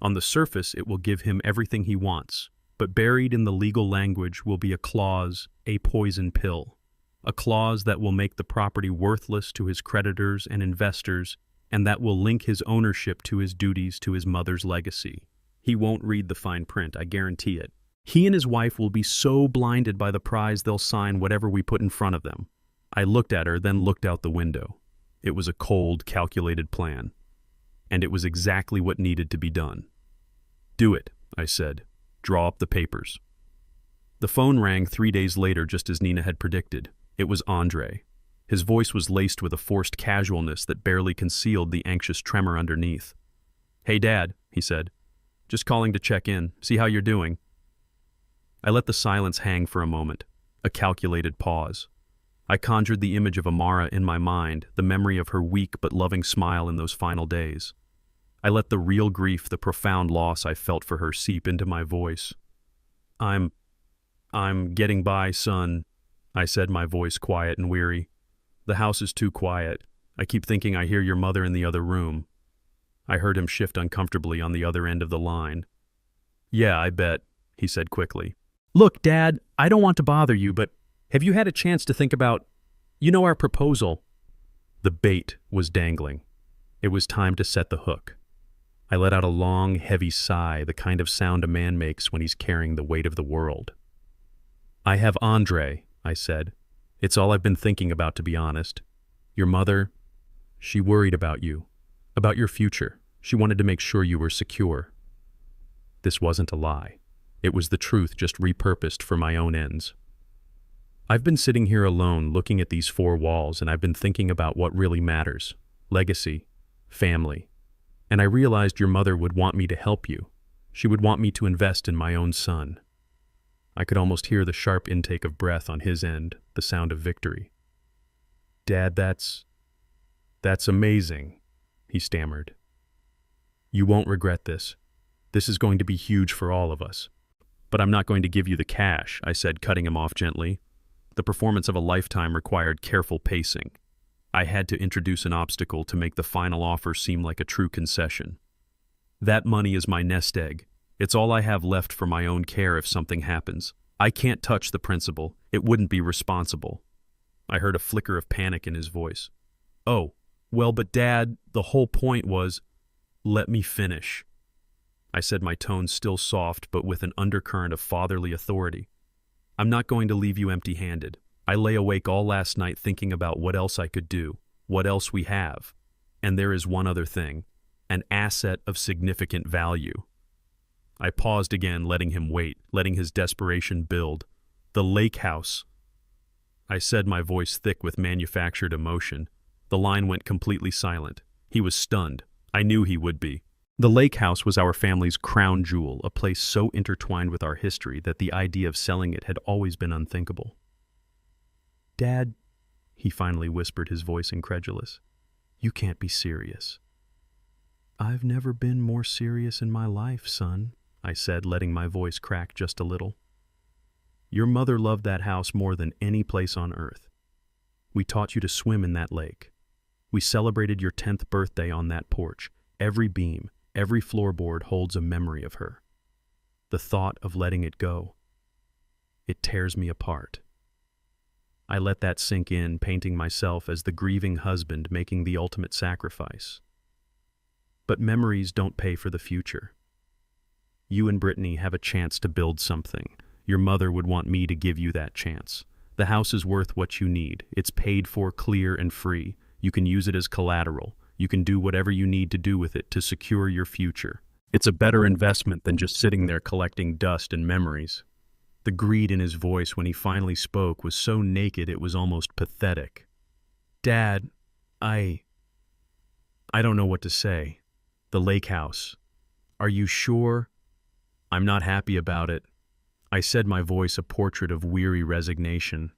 On the surface, it will give him everything he wants, but buried in the legal language will be a clause, a poison pill. A clause that will make the property worthless to his creditors and investors, and that will link his ownership to his duties to his mother's legacy. He won't read the fine print, I guarantee it. He and his wife will be so blinded by the prize they'll sign whatever we put in front of them. I looked at her, then looked out the window. It was a cold, calculated plan. And it was exactly what needed to be done. Do it, I said. Draw up the papers. The phone rang 3 days later, just as Nina had predicted. It was Andre. His voice was laced with a forced casualness that barely concealed the anxious tremor underneath. "Hey, Dad," he said. "Just calling to check in, see how you're doing." I let the silence hang for a moment, a calculated pause. I conjured the image of Amara in my mind, the memory of her weak but loving smile in those final days. I let the real grief, the profound loss I felt for her seep into my voice. I'm getting by, son," I said, my voice quiet and weary. "The house is too quiet. I keep thinking I hear your mother in the other room." I heard him shift uncomfortably on the other end of the line. "Yeah, I bet," he said quickly. "Look, Dad, I don't want to bother you, but have you had a chance to think about, our proposal?" The bait was dangling. It was time to set the hook. I let out a long, heavy sigh, the kind of sound a man makes when he's carrying the weight of the world. "I have Andre," I said. "It's all I've been thinking about, to be honest. Your mother, she worried about you, about your future. She wanted to make sure you were secure." This wasn't a lie. It was the truth, just repurposed for my own ends. I've been sitting here alone, looking at these four walls, and I've been thinking about what really matters. Legacy, family. And I realized your mother would want me to help you. She would want me to invest in my own son. I could almost hear the sharp intake of breath on his end, the sound of victory. "Dad, that's amazing," he stammered. "You won't regret this. This is going to be huge for all of us. But I'm not going to give you the cash," I said, cutting him off gently. The performance of a lifetime required careful pacing. I had to introduce an obstacle to make the final offer seem like a true concession. "That money is my nest egg. It's all I have left for my own care if something happens. I can't touch the principal. It wouldn't be responsible." I heard a flicker of panic in his voice. "Oh, well, but Dad, the whole point was—" "Let me finish," I said, my tone still soft but with an undercurrent of fatherly authority. "I'm not going to leave you empty-handed. I lay awake all last night thinking about what else I could do, what else we have. And there is one other thing, an asset of significant value." I paused again, letting him wait, letting his desperation build. "The lake house," I said, my voice thick with manufactured emotion. The line went completely silent. He was stunned. I knew he would be. The lake house was our family's crown jewel, a place so intertwined with our history that the idea of selling it had always been unthinkable. "Dad," he finally whispered, his voice incredulous, "you can't be serious." "I've never been more serious in my life, son," I said, letting my voice crack just a little. "Your mother loved that house more than any place on earth. We taught you to swim in that lake. We celebrated your 10th birthday on that porch. Every beam, every floorboard holds a memory of her. The thought of letting it go, it tears me apart." I let that sink in, painting myself as the grieving husband making the ultimate sacrifice. But memories don't pay for the future. You and Brittany have a chance to build something. Your mother would want me to give you that chance. The house is worth what you need. It's paid for, clear and free. You can use it as collateral. You can do whatever you need to do with it to secure your future. It's a better investment than just sitting there collecting dust and memories. The greed in his voice when he finally spoke was so naked it was almost pathetic. "Dad, I don't know what to say. The lake house. Are you sure? I'm not happy about it." I said, my voice a portrait of weary resignation.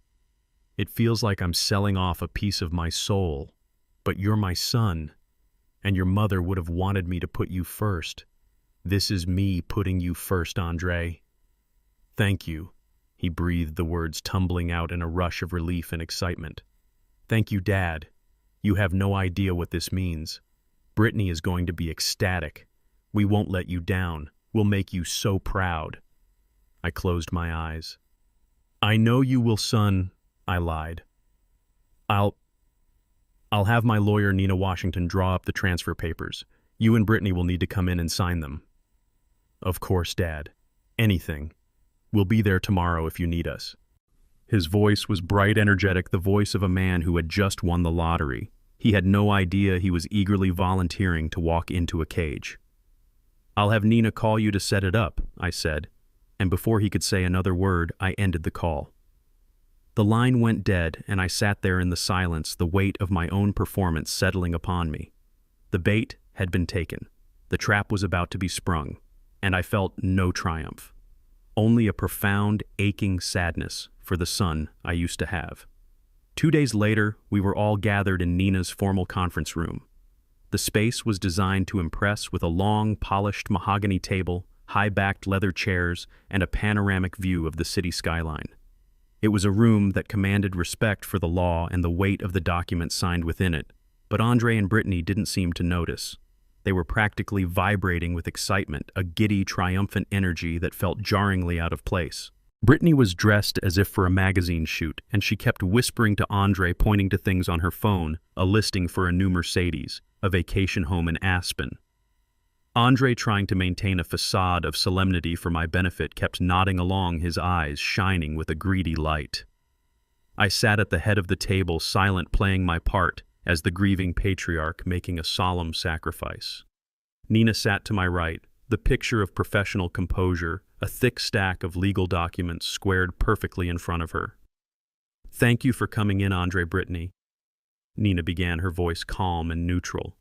"It feels like I'm selling off a piece of my soul. But you're my son, and your mother would have wanted me to put you first. This is me putting you first, Andre." "Thank you," he breathed, the words tumbling out in a rush of relief and excitement. "Thank you, Dad. You have no idea what this means. Brittany is going to be ecstatic. We won't let you down. We'll make you so proud." I closed my eyes. "I know you will, son," I lied. I'll have my lawyer, Nina Washington, draw up the transfer papers. You and Brittany will need to come in and sign them." "Of course, Dad. Anything. We'll be there tomorrow if you need us." His voice was bright, energetic, the voice of a man who had just won the lottery. He had no idea he was eagerly volunteering to walk into a cage. "I'll have Nina call you to set it up," I said, and before he could say another word, I ended the call. The line went dead, and I sat there in the silence, the weight of my own performance settling upon me. The bait had been taken. The trap was about to be sprung, and I felt no triumph. Only a profound, aching sadness for the son I used to have. 2 days later, we were all gathered in Nina's formal conference room. The space was designed to impress with a long, polished mahogany table, high-backed leather chairs, and a panoramic view of the city skyline. It was a room that commanded respect for the law and the weight of the documents signed within it, but Andre and Brittany didn't seem to notice. They were practically vibrating with excitement, a giddy, triumphant energy that felt jarringly out of place. Brittany was dressed as if for a magazine shoot, and she kept whispering to Andre, pointing to things on her phone, a listing for a new Mercedes, a vacation home in Aspen. Andre, trying to maintain a facade of solemnity for my benefit, kept nodding along, his eyes shining with a greedy light. I sat at the head of the table, silent, playing my part as the grieving patriarch making a solemn sacrifice. Nina sat to my right, the picture of professional composure, a thick stack of legal documents squared perfectly in front of her. "Thank you for coming in, Andre, Brittany," Nina began, her voice calm and neutral.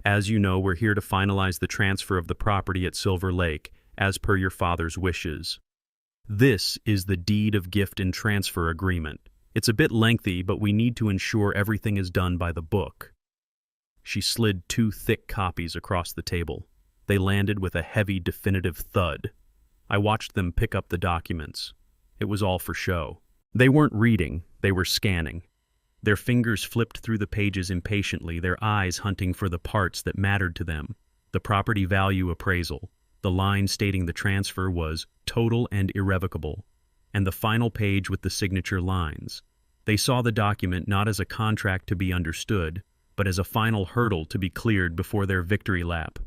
"As you know, we're here to finalize the transfer of the property at Silver Lake, as per your father's wishes. This is the deed of gift and transfer agreement. It's a bit lengthy, but we need to ensure everything is done by the book." She slid 2 thick copies across the table. They landed with a heavy, definitive thud. I watched them pick up the documents. It was all for show. They weren't reading, they were scanning. Their fingers flipped through the pages impatiently, their eyes hunting for the parts that mattered to them. The property value appraisal. The line stating the transfer was total and irrevocable. And the final page with the signature lines. They saw the document not as a contract to be understood, but as a final hurdle to be cleared before their victory lap.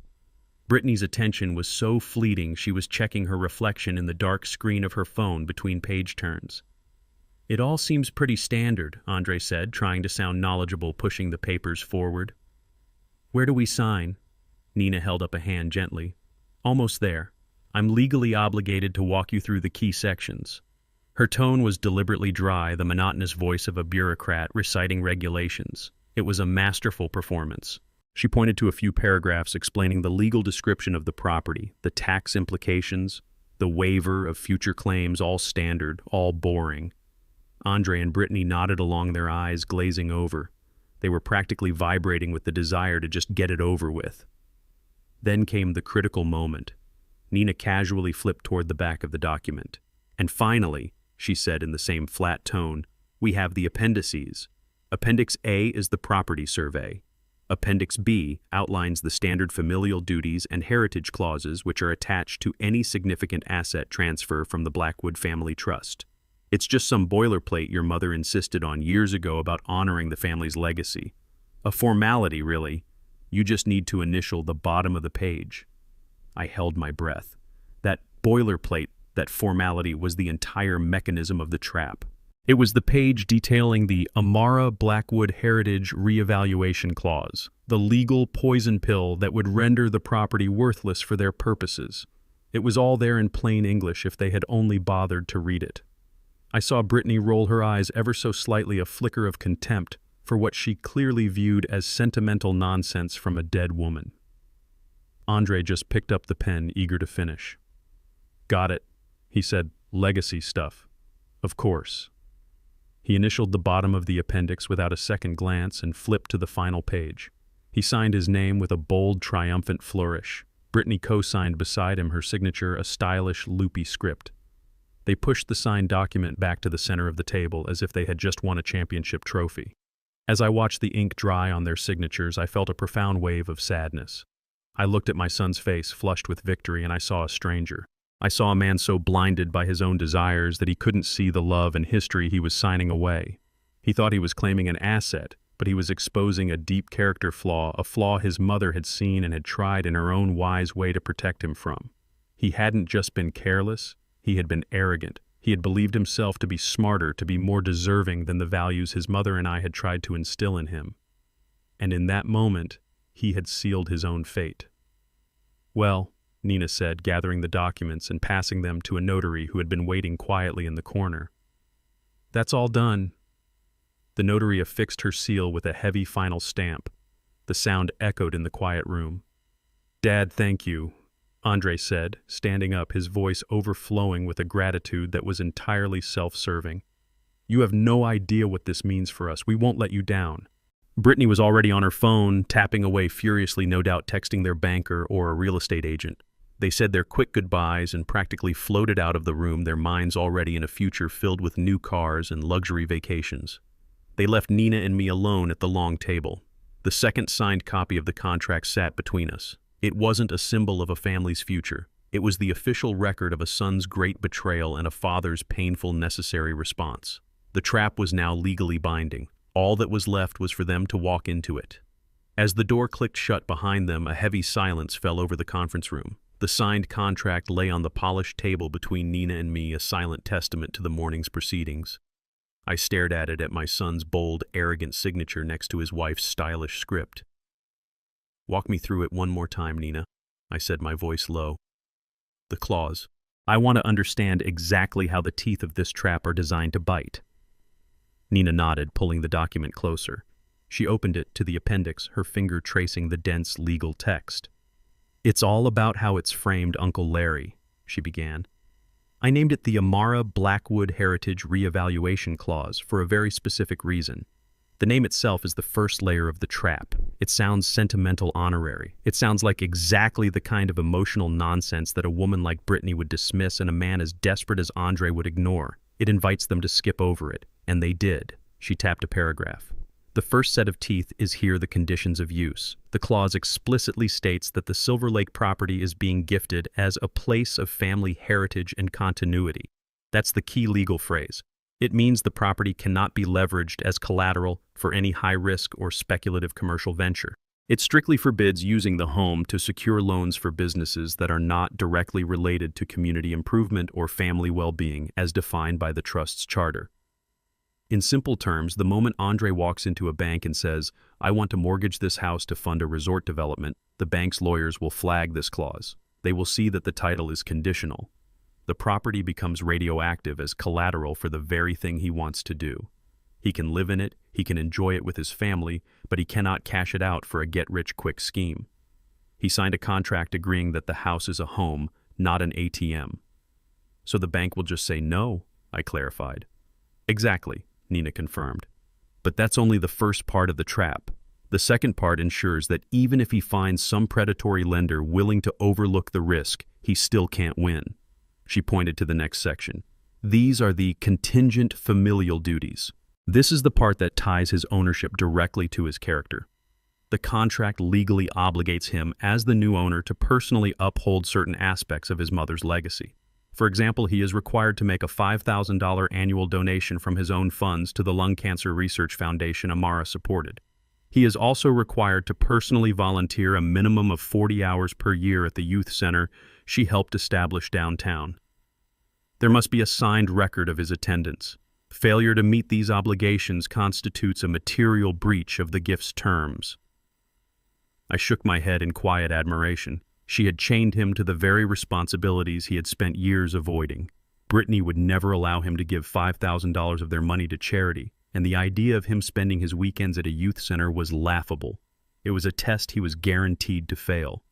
Brittany's attention was so fleeting she was checking her reflection in the dark screen of her phone between page turns. "It all seems pretty standard," Andre said, trying to sound knowledgeable, pushing the papers forward. "Where do we sign?" Nina held up a hand gently. "Almost there. I'm legally obligated to walk you through the key sections." Her tone was deliberately dry, the monotonous voice of a bureaucrat reciting regulations. It was a masterful performance. She pointed to a few paragraphs explaining the legal description of the property, the tax implications, the waiver of future claims, all standard, all boring. Andre and Brittany nodded along, their eyes glazing over. They were practically vibrating with the desire to just get it over with. Then came the critical moment. Nina casually flipped toward the back of the document. "And finally," she said in the same flat tone, "we have the appendices. Appendix A is the property survey. Appendix B outlines the standard familial duties and heritage clauses which are attached to any significant asset transfer from the Blackwood family trust. It's just some boilerplate your mother insisted on years ago about honoring the family's legacy. A formality, really. You just need to initial the bottom of the page." I held my breath. That boilerplate, that formality, was the entire mechanism of the trap. It was the page detailing the Amara Blackwood Heritage Reevaluation Clause, the legal poison pill that would render the property worthless for their purposes. It was all there in plain English if they had only bothered to read it. I saw Brittany roll her eyes ever so slightly, a flicker of contempt for what she clearly viewed as sentimental nonsense from a dead woman. Andre just picked up the pen, eager to finish. "Got it," he said. "Legacy stuff. Of course." He initialed the bottom of the appendix without a second glance and flipped to the final page. He signed his name with a bold, triumphant flourish. Brittany co-signed beside him, her signature a stylish, loopy script. They pushed the signed document back to the center of the table as if they had just won a championship trophy. As I watched the ink dry on their signatures, I felt a profound wave of sadness. I looked at my son's face, flushed with victory, and I saw a stranger. I saw a man so blinded by his own desires that he couldn't see the love and history he was signing away. He thought he was claiming an asset, but he was exposing a deep character flaw, a flaw his mother had seen and had tried in her own wise way to protect him from. He hadn't just been careless, he had been arrogant. He had believed himself to be smarter, to be more deserving than the values his mother and I had tried to instill in him. And in that moment, he had sealed his own fate. "Well," Nina said, gathering the documents and passing them to a notary who had been waiting quietly in the corner. "That's all done." The notary affixed her seal with a heavy final stamp. The sound echoed in the quiet room. "Dad, thank you," Andre said, standing up, his voice overflowing with a gratitude that was entirely self-serving. "You have no idea what this means for us. We won't let you down." Brittany was already on her phone, tapping away furiously, no doubt texting their banker or a real estate agent. They said their quick goodbyes and practically floated out of the room, their minds already in a future filled with new cars and luxury vacations. They left Nina and me alone at the long table. The second signed copy of the contract sat between us. It wasn't a symbol of a family's future. It was the official record of a son's great betrayal and a father's painful necessary response. The trap was now legally binding. All that was left was for them to walk into it. As the door clicked shut behind them, a heavy silence fell over the conference room. The signed contract lay on the polished table between Nina and me, a silent testament to the morning's proceedings. I stared at it, at my son's bold, arrogant signature next to his wife's stylish script. "Walk me through it one more time, Nina," I said, my voice low. "The clause. I want to understand exactly how the teeth of this trap are designed to bite." Nina nodded, pulling the document closer. She opened it to the appendix, her finger tracing the dense legal text. "It's all about how it's framed, Uncle Larry," she began. "I named it the Lawrence Blackwood Heritage Reevaluation Clause for a very specific reason. The name itself is the first layer of the trap. It sounds sentimental, honorary. It sounds like exactly the kind of emotional nonsense that a woman like Brittany would dismiss and a man as desperate as Andre would ignore. It invites them to skip over it, and they did." She tapped a paragraph. "The first set of teeth is here the conditions of use. The clause explicitly states that the Silver Lake property is being gifted as a place of family heritage and continuity. That's the key legal phrase. It means the property cannot be leveraged as collateral for any high-risk or speculative commercial venture. It strictly forbids using the home to secure loans for businesses that are not directly related to community improvement or family well-being as defined by the trust's charter. In simple terms, the moment Andre walks into a bank and says, 'I want to mortgage this house to fund a resort development,' the bank's lawyers will flag this clause. They will see that the title is conditional. The property becomes radioactive as collateral for the very thing he wants to do. He can live in it, he can enjoy it with his family, but he cannot cash it out for a get-rich-quick scheme. He signed a contract agreeing that the house is a home, not an ATM. So the bank will just say no," I clarified. "Exactly," Nina confirmed. "But that's only the first part of the trap. The second part ensures that even if he finds some predatory lender willing to overlook the risk, he still can't win." She pointed to the next section. "These are the contingent familial duties. This is the part that ties his ownership directly to his character. The contract legally obligates him as the new owner to personally uphold certain aspects of his mother's legacy. For example, he is required to make a $5,000 annual donation from his own funds to the Lung Cancer Research Foundation Amara supported. He is also required to personally volunteer a minimum of 40 hours per year at the youth center she helped establish downtown. There must be a signed record of his attendance. Failure to meet these obligations constitutes a material breach of the gift's terms." I shook my head in quiet admiration. She had chained him to the very responsibilities he had spent years avoiding. Brittany would never allow him to give $5,000 of their money to charity, and the idea of him spending his weekends at a youth center was laughable. It was a test he was guaranteed to fail.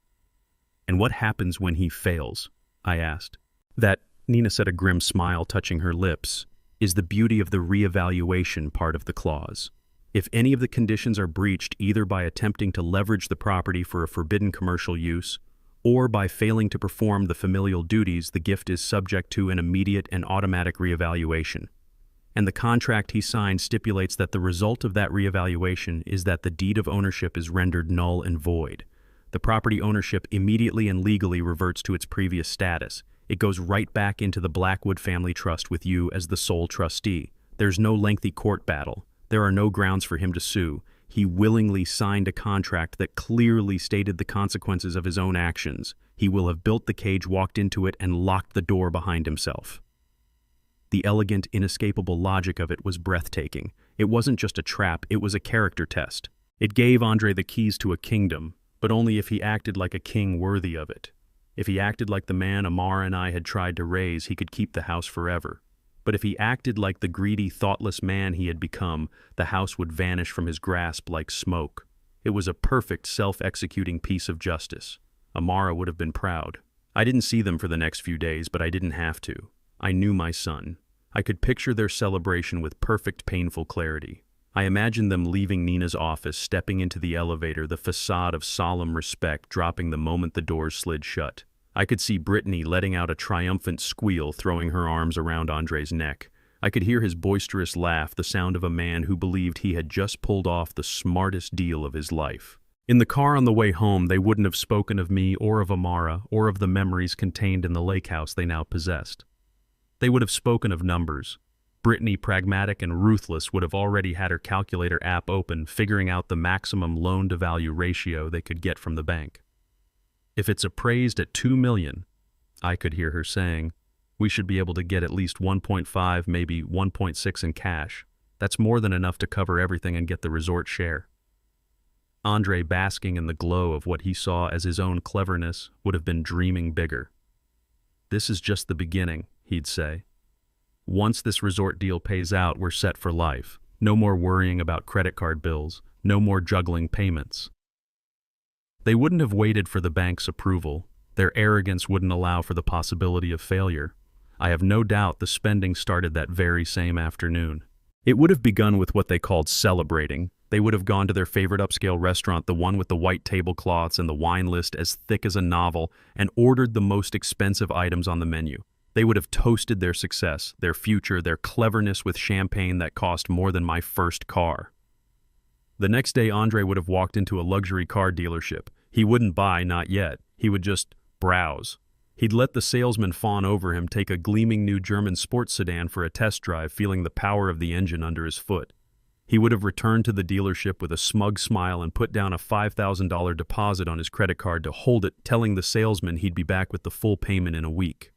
"And what happens when he fails?" I asked. "That," Nina said, a grim smile touching her lips, "is the beauty of the reevaluation part of the clause. If any of the conditions are breached either by attempting to leverage the property for a forbidden commercial use or by failing to perform the familial duties, the gift is subject to an immediate and automatic reevaluation. And the contract he signed stipulates that the result of that reevaluation is that the deed of ownership is rendered null and void. The property ownership immediately and legally reverts to its previous status. It goes right back into the Blackwood family trust with you as the sole trustee. There's no lengthy court battle. There are no grounds for him to sue. He willingly signed a contract that clearly stated the consequences of his own actions. He will have built the cage, walked into it, and locked the door behind himself. The elegant, inescapable logic of it was breathtaking. It wasn't just a trap, it was a character test. It gave Andre the keys to a kingdom, but only if he acted like a king worthy of it. If he acted like the man Amara and I had tried to raise, he could keep the house forever. But if he acted like the greedy, thoughtless man he had become, the house would vanish from his grasp like smoke. It was a perfect, self-executing piece of justice. Amara would have been proud. I didn't see them for the next few days, but I didn't have to. I knew my son. I could picture their celebration with perfect, painful clarity. I imagined them leaving Nina's office, stepping into the elevator, the facade of solemn respect dropping the moment the doors slid shut. I could see Brittany letting out a triumphant squeal, throwing her arms around Andre's neck. I could hear his boisterous laugh, the sound of a man who believed he had just pulled off the smartest deal of his life. In the car on the way home, they wouldn't have spoken of me or of Amara or of the memories contained in the lake house they now possessed. They would have spoken of numbers. Brittany, pragmatic and ruthless, would have already had her calculator app open, figuring out the maximum loan-to-value ratio they could get from the bank. If it's appraised at $2 million, I could hear her saying, we should be able to get at least 1.5, maybe 1.6 in cash. That's more than enough to cover everything and get the resort share. Andre, basking in the glow of what he saw as his own cleverness, would have been dreaming bigger. This is just the beginning, he'd say. Once this resort deal pays out, we're set for life. No more worrying about credit card bills, no more juggling payments. They wouldn't have waited for the bank's approval. Their arrogance wouldn't allow for the possibility of failure. I have no doubt the spending started that very same afternoon. It would have begun with what they called celebrating. They would have gone to their favorite upscale restaurant, the one with the white tablecloths and the wine list as thick as a novel, and ordered the most expensive items on the menu. They would have toasted their success, their future, their cleverness with champagne that cost more than my first car. The next day, Andre would have walked into a luxury car dealership. He wouldn't buy, not yet. He would just browse. He'd let the salesman fawn over him, take a gleaming new German sports sedan for a test drive, feeling the power of the engine under his foot. He would have returned to the dealership with a smug smile and put down a $5,000 deposit on his credit card to hold it, telling the salesman he'd be back with the full payment in a week.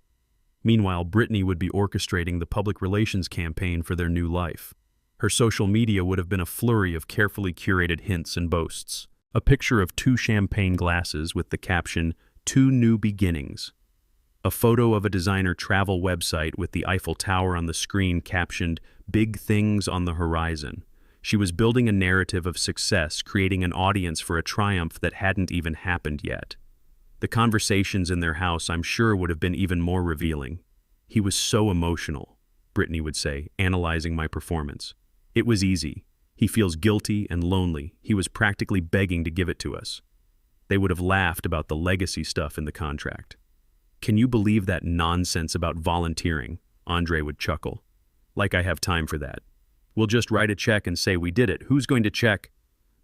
Meanwhile, Brittany would be orchestrating the public relations campaign for their new life. Her social media would have been a flurry of carefully curated hints and boasts. A picture of 2 champagne glasses with the caption, "2 New Beginnings." A photo of a designer travel website with the Eiffel Tower on the screen captioned, "Big Things on the Horizon." She was building a narrative of success, creating an audience for a triumph that hadn't even happened yet. The conversations in their house, I'm sure, would have been even more revealing. "He was so emotional," Brittany would say, analyzing my performance. "It was easy. He feels guilty and lonely. He was practically begging to give it to us." They would have laughed about the legacy stuff in the contract. "Can you believe that nonsense about volunteering?" Andre would chuckle. "Like I have time for that. We'll just write a check and say we did it. Who's going to check?"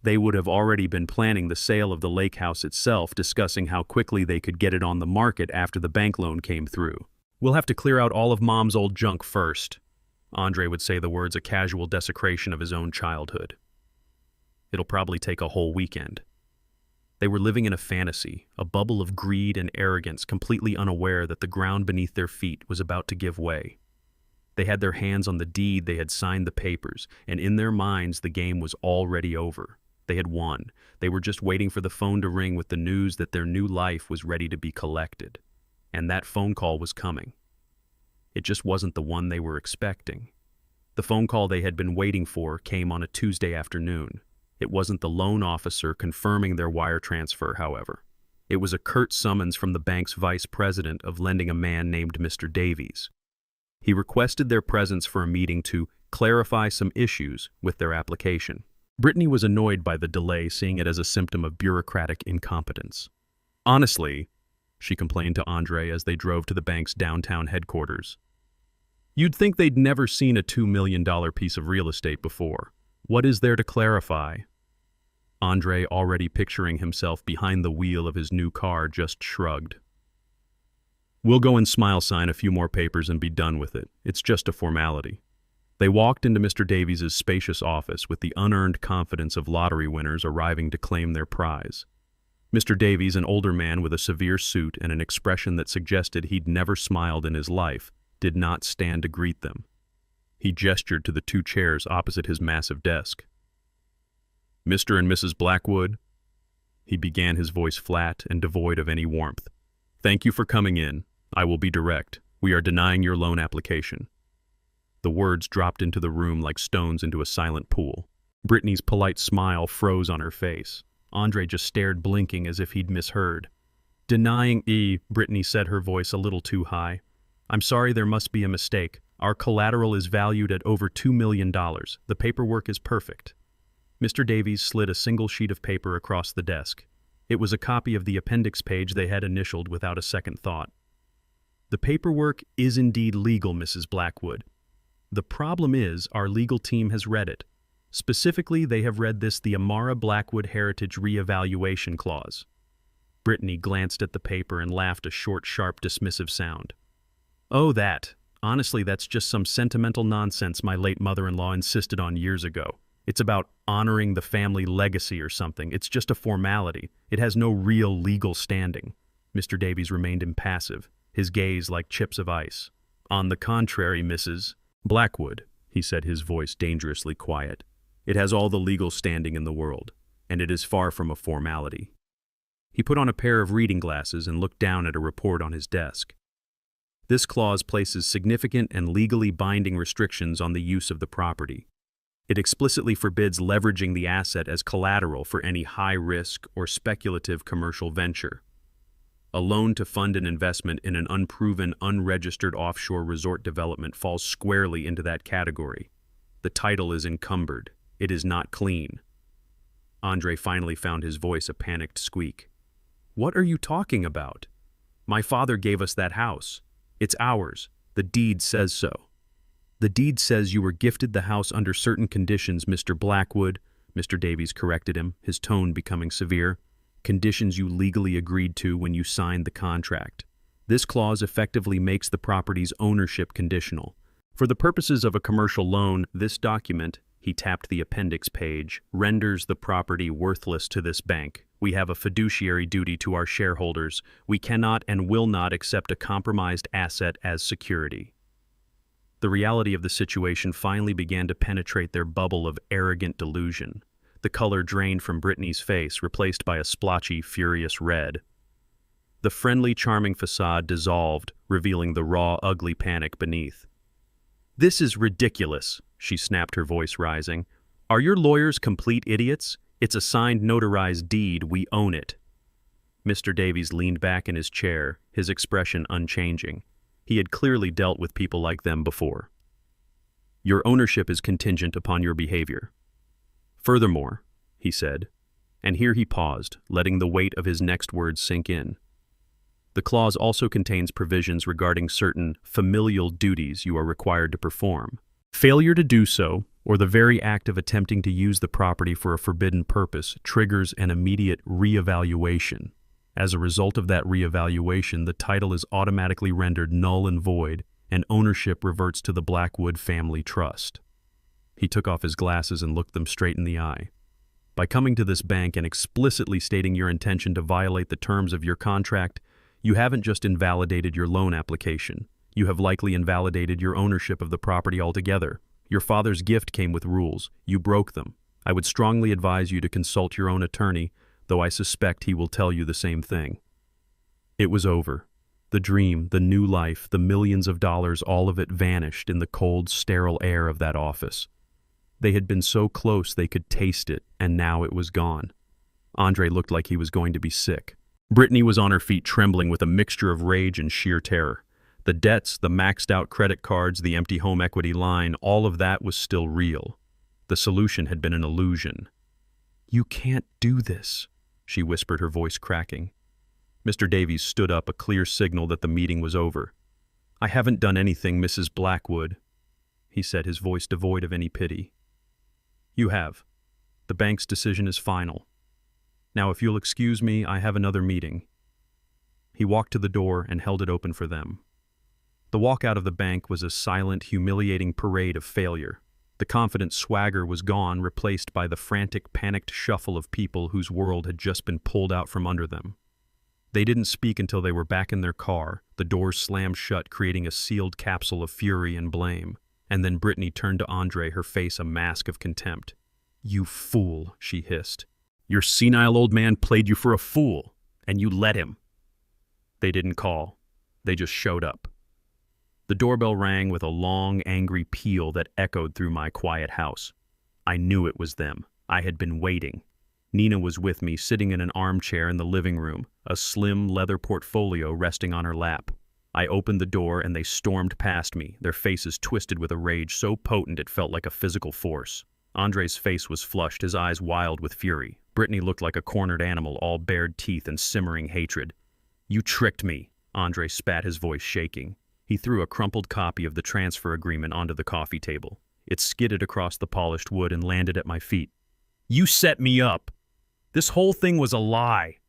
They would have already been planning the sale of the lake house itself, discussing how quickly they could get it on the market after the bank loan came through. "We'll have to clear out all of Mom's old junk first." Andre would say the words, a casual desecration of his own childhood. "It'll probably take a whole weekend." They were living in a fantasy, a bubble of greed and arrogance, completely unaware that the ground beneath their feet was about to give way. They had their hands on the deed, they had signed the papers, and in their minds the game was already over. They had won. They were just waiting for the phone to ring with the news that their new life was ready to be collected. And that phone call was coming. It just wasn't the one they were expecting. The phone call they had been waiting for came on a Tuesday afternoon. It wasn't the loan officer confirming their wire transfer, however. It was a curt summons from the bank's vice president of lending, a man named Mr. Davies. He requested their presence for a meeting to clarify some issues with their application. Brittany was annoyed by the delay, seeing it as a symptom of bureaucratic incompetence. "Honestly," she complained to Andre as they drove to the bank's downtown headquarters, "you'd think they'd never seen a $2 million piece of real estate before. What is there to clarify?" Andre, already picturing himself behind the wheel of his new car, just shrugged. "We'll go and smile sign a few more papers and be done with it. It's just a formality." They walked into Mr. Davies's spacious office with the unearned confidence of lottery winners arriving to claim their prize. Mr. Davies, an older man with a severe suit and an expression that suggested he'd never smiled in his life, did not stand to greet them. He gestured to the two chairs opposite his massive desk. "Mr. and Mrs. Blackwood," he began, his voice flat and devoid of any warmth. "Thank you for coming in. I will be direct. We are denying your loan application." The words dropped into the room like stones into a silent pool. Brittany's polite smile froze on her face. Andre just stared, blinking as if he'd misheard. "Denying Brittany said, her voice a little too high. "I'm sorry, there must be a mistake. Our collateral is valued at over $2 million. The paperwork is perfect." Mr. Davies slid a single sheet of paper across the desk. It was a copy of the appendix page they had initialed without a second thought. "The paperwork is indeed legal, Mrs. Blackwood. The problem is our legal team has read it. Specifically, they have read the Amara Blackwood Heritage Reevaluation Clause." Brittany glanced at the paper and laughed a short, sharp, dismissive sound. "Oh, that. Honestly, that's just some sentimental nonsense my late mother-in-law insisted on years ago. It's about honoring the family legacy or something. It's just a formality. It has no real legal standing." Mr. Davies remained impassive, his gaze like chips of ice. "On the contrary, Mrs. Blackwood," he said, his voice dangerously quiet, "it has all the legal standing in the world, and it is far from a formality." He put on a pair of reading glasses and looked down at a report on his desk. "This clause places significant and legally binding restrictions on the use of the property. It explicitly forbids leveraging the asset as collateral for any high-risk or speculative commercial venture. A loan to fund an investment in an unproven, unregistered offshore resort development falls squarely into that category. The title is encumbered. It is not clean." Andre finally found his voice a panicked squeak. "What are you talking about? My father gave us that house. It's ours. The deed says so." "The deed says you were gifted the house under certain conditions, Mr. Blackwood," Mr. Davies corrected him, his tone becoming severe. "Conditions you legally agreed to when you signed the contract. This clause effectively makes the property's ownership conditional. For the purposes of a commercial loan, this document," he tapped the appendix page, "renders the property worthless to this bank. We have a fiduciary duty to our shareholders. We cannot and will not accept a compromised asset as security." The reality of the situation finally began to penetrate their bubble of arrogant delusion. The color drained from Brittany's face, replaced by a splotchy, furious red. The friendly, charming facade dissolved, revealing the raw, ugly panic beneath. "This is ridiculous," she snapped, her voice rising. "Are your lawyers complete idiots? It's a signed, notarized deed. We own it." Mr. Davies leaned back in his chair, his expression unchanging. He had clearly dealt with people like them before. "Your ownership is contingent upon your behavior. Furthermore," he said, and here he paused, letting the weight of his next words sink in, "the clause also contains provisions regarding certain familial duties you are required to perform. Failure to do so, or the very act of attempting to use the property for a forbidden purpose, triggers an immediate reevaluation. As a result of that reevaluation, the title is automatically rendered null and void, and ownership reverts to the Blackwood family trust." He took off his glasses and looked them straight in the eye. "By coming to this bank and explicitly stating your intention to violate the terms of your contract, you haven't just invalidated your loan application. You have likely invalidated your ownership of the property altogether. Your father's gift came with rules. You broke them. I would strongly advise you to consult your own attorney, though I suspect he will tell you the same thing." It was over. The dream, the new life, the millions of dollars, all of it vanished in the cold, sterile air of that office. They had been so close they could taste it, and now it was gone. Andre looked like he was going to be sick. Brittany was on her feet, trembling with a mixture of rage and sheer terror. The debts, the maxed-out credit cards, the empty home equity line, all of that was still real. The solution had been an illusion. "You can't do this," she whispered, her voice cracking. Mr. Davies stood up, a clear signal that the meeting was over. "I haven't done anything, Mrs. Blackwood," he said, his voice devoid of any pity. "You have. The bank's decision is final. Now, if you'll excuse me, I have another meeting." He walked to the door and held it open for them. The walk out of the bank was a silent, humiliating parade of failure. The confident swagger was gone, replaced by the frantic, panicked shuffle of people whose world had just been pulled out from under them. They didn't speak until they were back in their car, the doors slammed shut, creating a sealed capsule of fury and blame. And then Brittany turned to Andre, her face a mask of contempt. "You fool," she hissed. "Your senile old man played you for a fool, and you let him." They didn't call. They just showed up. The doorbell rang with a long, angry peal that echoed through my quiet house. I knew it was them. I had been waiting. Nina was with me, sitting in an armchair in the living room, a slim leather portfolio resting on her lap. I opened the door and they stormed past me, their faces twisted with a rage so potent it felt like a physical force. Andre's face was flushed, his eyes wild with fury. Brittany looked like a cornered animal, all bared teeth and simmering hatred. "You tricked me," Andre spat, his voice shaking. He threw a crumpled copy of the transfer agreement onto the coffee table. It skidded across the polished wood and landed at my feet. "You set me up. This whole thing was a lie."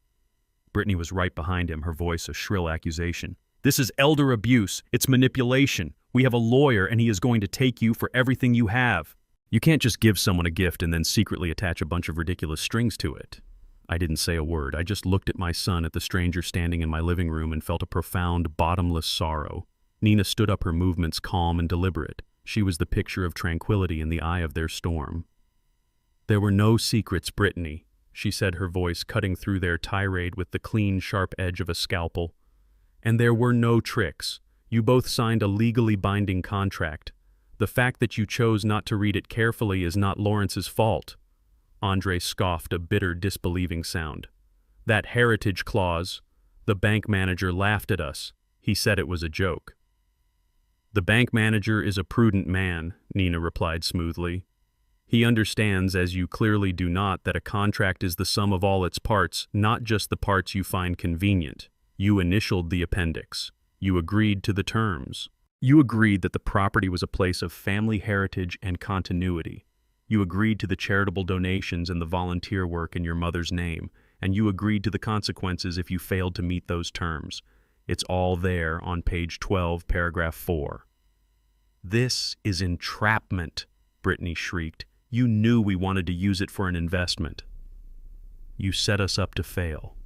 Brittany was right behind him, her voice a shrill accusation. "This is elder abuse. It's manipulation. We have a lawyer and he is going to take you for everything you have." You can't just give someone a gift and then secretly attach a bunch of ridiculous strings to it. I didn't say a word. I just looked at my son, at the stranger standing in my living room, and felt a profound, bottomless sorrow. Nina stood up, her movements calm and deliberate. She was the picture of tranquility in the eye of their storm. "There were no secrets, Brittany," she said, her voice cutting through their tirade with the clean, sharp edge of a scalpel. "And there were no tricks. You both signed a legally binding contract. The fact that you chose not to read it carefully is not Lawrence's fault." Andre scoffed, a bitter, disbelieving sound. "That heritage clause, the bank manager laughed at us. He said it was a joke." "The bank manager is a prudent man," Nina replied smoothly. "He understands, as you clearly do not, that a contract is the sum of all its parts, not just the parts you find convenient. You initialed the appendix. You agreed to the terms. You agreed that the property was a place of family heritage and continuity. You agreed to the charitable donations and the volunteer work in your mother's name, and you agreed to the consequences if you failed to meet those terms. It's all there on page 12, paragraph 4. "This is entrapment," Brittany shrieked. "You knew we wanted to use it for an investment. You set us up to fail."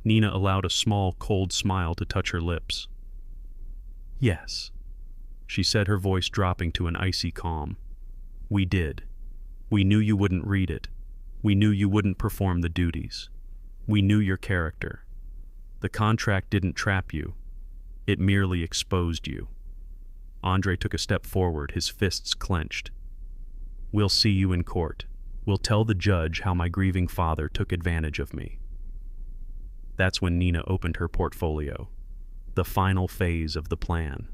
Nina allowed a small, cold smile to touch her lips. "Yes," she said, her voice dropping to an icy calm. "We did. We knew you wouldn't read it. We knew you wouldn't perform the duties. We knew your character. The contract didn't trap you. It merely exposed you." Andre took a step forward, his fists clenched. "We'll see you in court. We'll tell the judge how my grieving father took advantage of me." That's when Nina opened her portfolio. The final phase of the plan.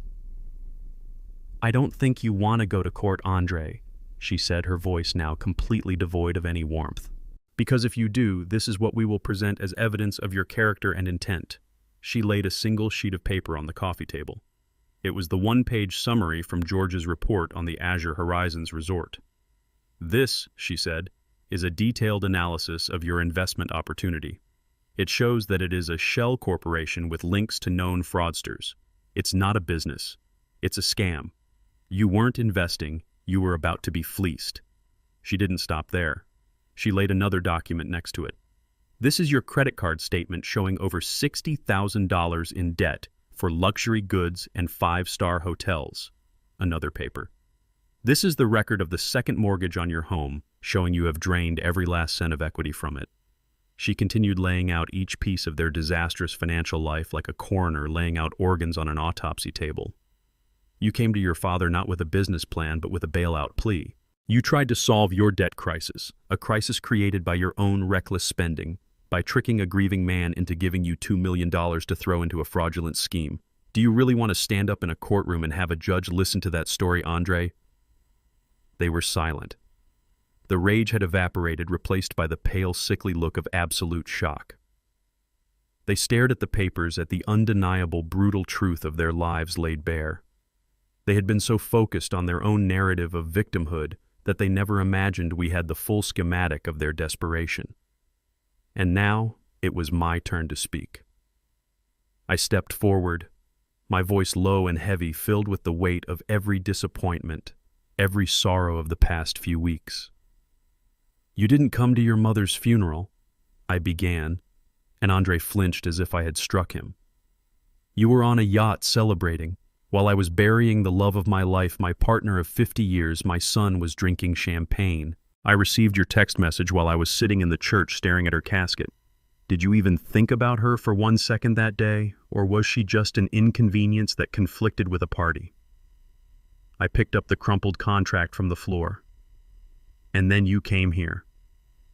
"I don't think you want to go to court, Andre," she said, her voice now completely devoid of any warmth. "Because if you do, this is what we will present as evidence of your character and intent." She laid a single sheet of paper on the coffee table. It was the one-page summary from George's report on the Azure Horizons resort. "This," she said, "is a detailed analysis of your investment opportunity. It shows that it is a shell corporation with links to known fraudsters. It's not a business. It's a scam. You weren't investing. You were about to be fleeced." She didn't stop there. She laid another document next to it. "This is your credit card statement showing over $60,000 in debt for luxury goods and 5-star hotels." Another paper. "This is the record of the second mortgage on your home, showing you have drained every last cent of equity from it." She continued laying out each piece of their disastrous financial life like a coroner laying out organs on an autopsy table. "You came to your father not with a business plan but with a bailout plea. You tried to solve your debt crisis, a crisis created by your own reckless spending, by tricking a grieving man into giving you $2 million to throw into a fraudulent scheme. Do you really want to stand up in a courtroom and have a judge listen to that story, Andre?" They were silent. The rage had evaporated, replaced by the pale, sickly look of absolute shock. They stared at the papers, at the undeniable, brutal truth of their lives laid bare. They had been so focused on their own narrative of victimhood that they never imagined we had the full schematic of their desperation. And now it was my turn to speak. I stepped forward, my voice low and heavy, filled with the weight of every disappointment, every sorrow of the past few weeks. "You didn't come to your mother's funeral," I began, and Andre flinched as if I had struck him. "You were on a yacht celebrating. While I was burying the love of my life, my partner of 50 years, my son was drinking champagne. I received your text message while I was sitting in the church staring at her casket. Did you even think about her for 1 second that day, or was she just an inconvenience that conflicted with a party?" I picked up the crumpled contract from the floor. "And then you came here.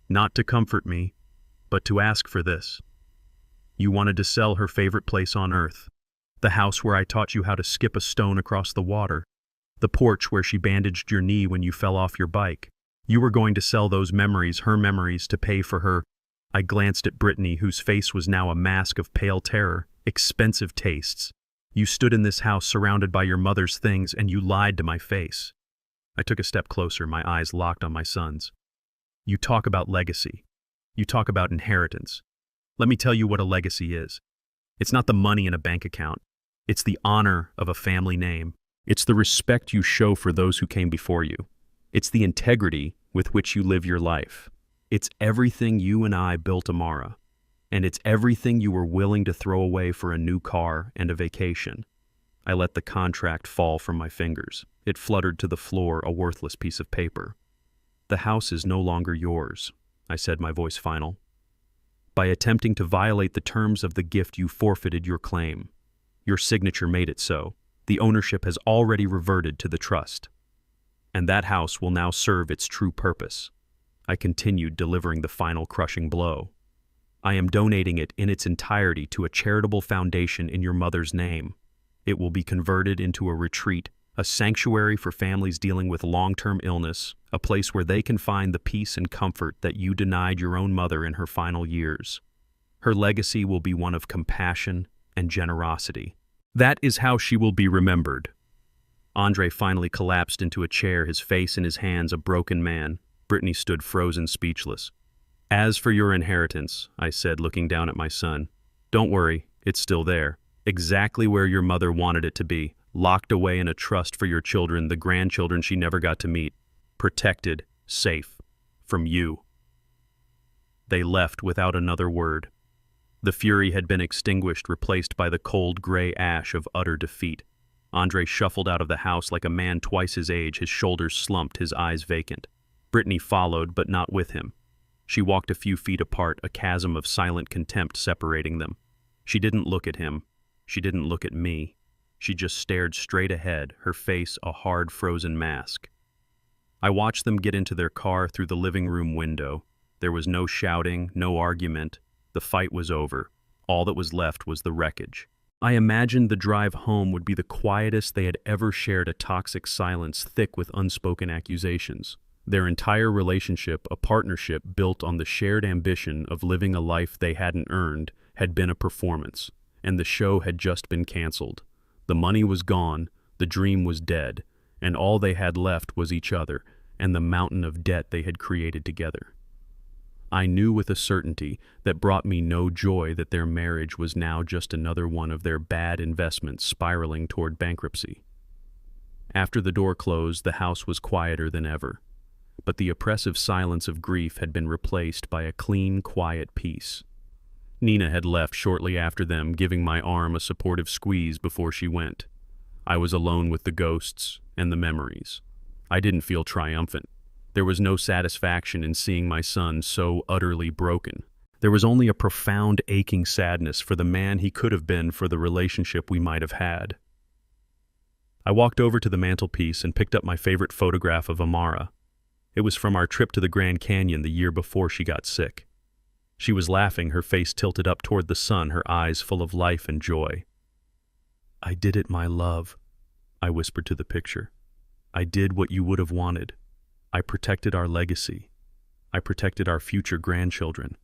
Not to comfort me, but to ask for this. You wanted to sell her favorite place on earth, the house where I taught you how to skip a stone across the water, the porch where she bandaged your knee when you fell off your bike. You were going to sell those memories, her memories, to pay for her." I glanced at Brittany, whose face was now a mask of pale terror. "Expensive tastes. You stood in this house surrounded by your mother's things, and you lied to my face." I took a step closer, my eyes locked on my son's. "You talk about legacy. You talk about inheritance. Let me tell you what a legacy is. It's not the money in a bank account. It's the honor of a family name. It's the respect you show for those who came before you. It's the integrity with which you live your life. It's everything you and I built Amara. And it's everything you were willing to throw away for a new car and a vacation." I let the contract fall from my fingers. It fluttered to the floor, a worthless piece of paper. "The house is no longer yours," I said, my voice final. "By attempting to violate the terms of the gift, you forfeited your claim. Your signature made it so. The ownership has already reverted to the trust. And that house will now serve its true purpose." I continued, delivering the final crushing blow. "I am donating it in its entirety to a charitable foundation in your mother's name. It will be converted into a retreat, a sanctuary for families dealing with long-term illness, a place where they can find the peace and comfort that you denied your own mother in her final years. Her legacy will be one of compassion and generosity. That is how she will be remembered." Andre finally collapsed into a chair, his face in his hands, a broken man. Brittany stood frozen, speechless. "As for your inheritance," I said, looking down at my son, "don't worry, it's still there. Exactly where your mother wanted it to be, locked away in a trust for your children, the grandchildren she never got to meet. Protected, safe, from you." They left without another word. The fury had been extinguished, replaced by the cold gray ash of utter defeat. Andre shuffled out of the house like a man twice his age, his shoulders slumped, his eyes vacant. Brittany followed, but not with him. She walked a few feet apart, a chasm of silent contempt separating them. She didn't look at him. She didn't look at me. She just stared straight ahead, her face a hard, frozen mask. I watched them get into their car through the living room window. There was no shouting, no argument. The fight was over. All that was left was the wreckage. I imagined the drive home would be the quietest they had ever shared, a toxic silence thick with unspoken accusations. Their entire relationship, a partnership built on the shared ambition of living a life they hadn't earned, had been a performance, and the show had just been canceled. The money was gone, the dream was dead, and all they had left was each other and the mountain of debt they had created together. I knew with a certainty that brought me no joy that their marriage was now just another one of their bad investments spiraling toward bankruptcy. After the door closed, the house was quieter than ever. But the oppressive silence of grief had been replaced by a clean, quiet peace. Nina had left shortly after them, giving my arm a supportive squeeze before she went. I was alone with the ghosts and the memories. I didn't feel triumphant. There was no satisfaction in seeing my son so utterly broken. There was only a profound, aching sadness for the man he could have been, for the relationship we might have had. I walked over to the mantelpiece and picked up my favorite photograph of Amara. It was from our trip to the Grand Canyon the year before she got sick. She was laughing, her face tilted up toward the sun, her eyes full of life and joy. "I did it, my love," I whispered to the picture. "I did what you would have wanted. I protected our legacy. I protected our future grandchildren.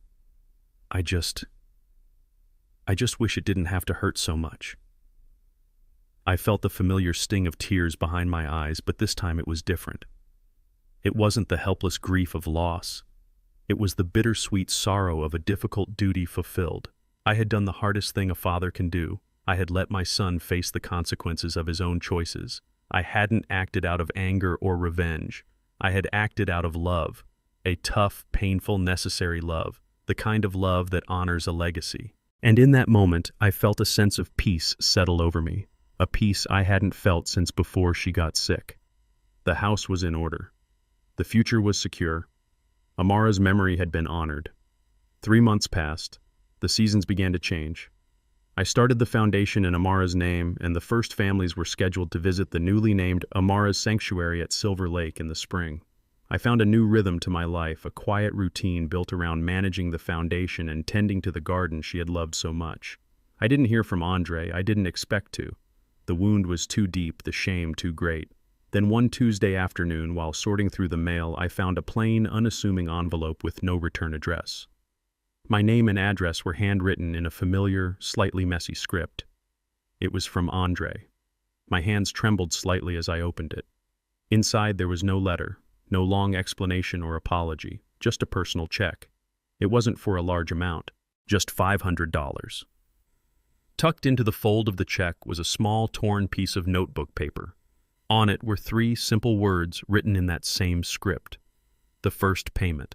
I just wish it didn't have to hurt so much." I felt the familiar sting of tears behind my eyes, but this time it was different. It wasn't the helpless grief of loss. It was the bittersweet sorrow of a difficult duty fulfilled. I had done the hardest thing a father can do. I had let my son face the consequences of his own choices. I hadn't acted out of anger or revenge. I had acted out of love, a tough, painful, necessary love, the kind of love that honors a legacy. And in that moment, I felt a sense of peace settle over me, a peace I hadn't felt since before she got sick. The house was in order. The future was secure. Amara's memory had been honored. 3 months passed. The seasons began to change. I started the foundation in Amara's name, and the first families were scheduled to visit the newly named Amara's Sanctuary at Silver Lake in the spring. I found a new rhythm to my life, a quiet routine built around managing the foundation and tending to the garden she had loved so much. I didn't hear from Andre. I didn't expect to. The wound was too deep, the shame too great. Then one Tuesday afternoon, while sorting through the mail, I found a plain, unassuming envelope with no return address. My name and address were handwritten in a familiar, slightly messy script. It was from Andre. My hands trembled slightly as I opened it. Inside there was no letter, no long explanation or apology, just a personal check. It wasn't for a large amount, just $500. Tucked into the fold of the check was a small, torn piece of notebook paper. On it were 3 simple words written in that same script. The first payment.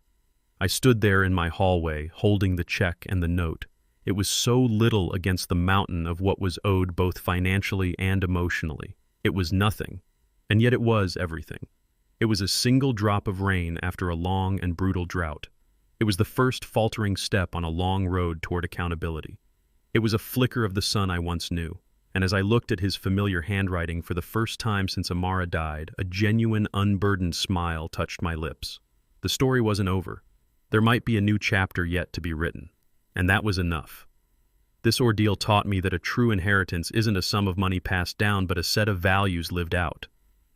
I stood there in my hallway, holding the check and the note. It was so little against the mountain of what was owed both financially and emotionally. It was nothing, and yet it was everything. It was a single drop of rain after a long and brutal drought. It was the first faltering step on a long road toward accountability. It was a flicker of the son I once knew, and as I looked at his familiar handwriting for the first time since Amara died, a genuine, unburdened smile touched my lips. The story wasn't over. There might be a new chapter yet to be written, and that was enough. This ordeal taught me that a true inheritance isn't a sum of money passed down, but a set of values lived out.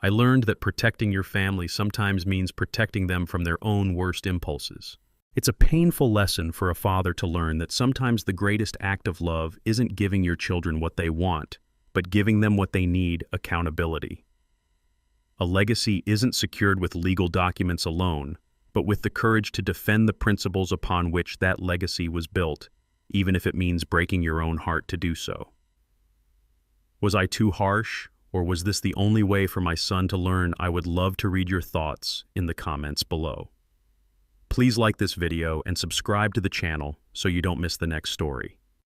I learned that protecting your family sometimes means protecting them from their own worst impulses. It's a painful lesson for a father to learn that sometimes the greatest act of love isn't giving your children what they want, but giving them what they need: accountability. A legacy isn't secured with legal documents alone, but with the courage to defend the principles upon which that legacy was built, even if it means breaking your own heart to do so. Was I too harsh, or was this the only way for my son to learn? I would love to read your thoughts in the comments below. Please like this video and subscribe to the channel so you don't miss the next story.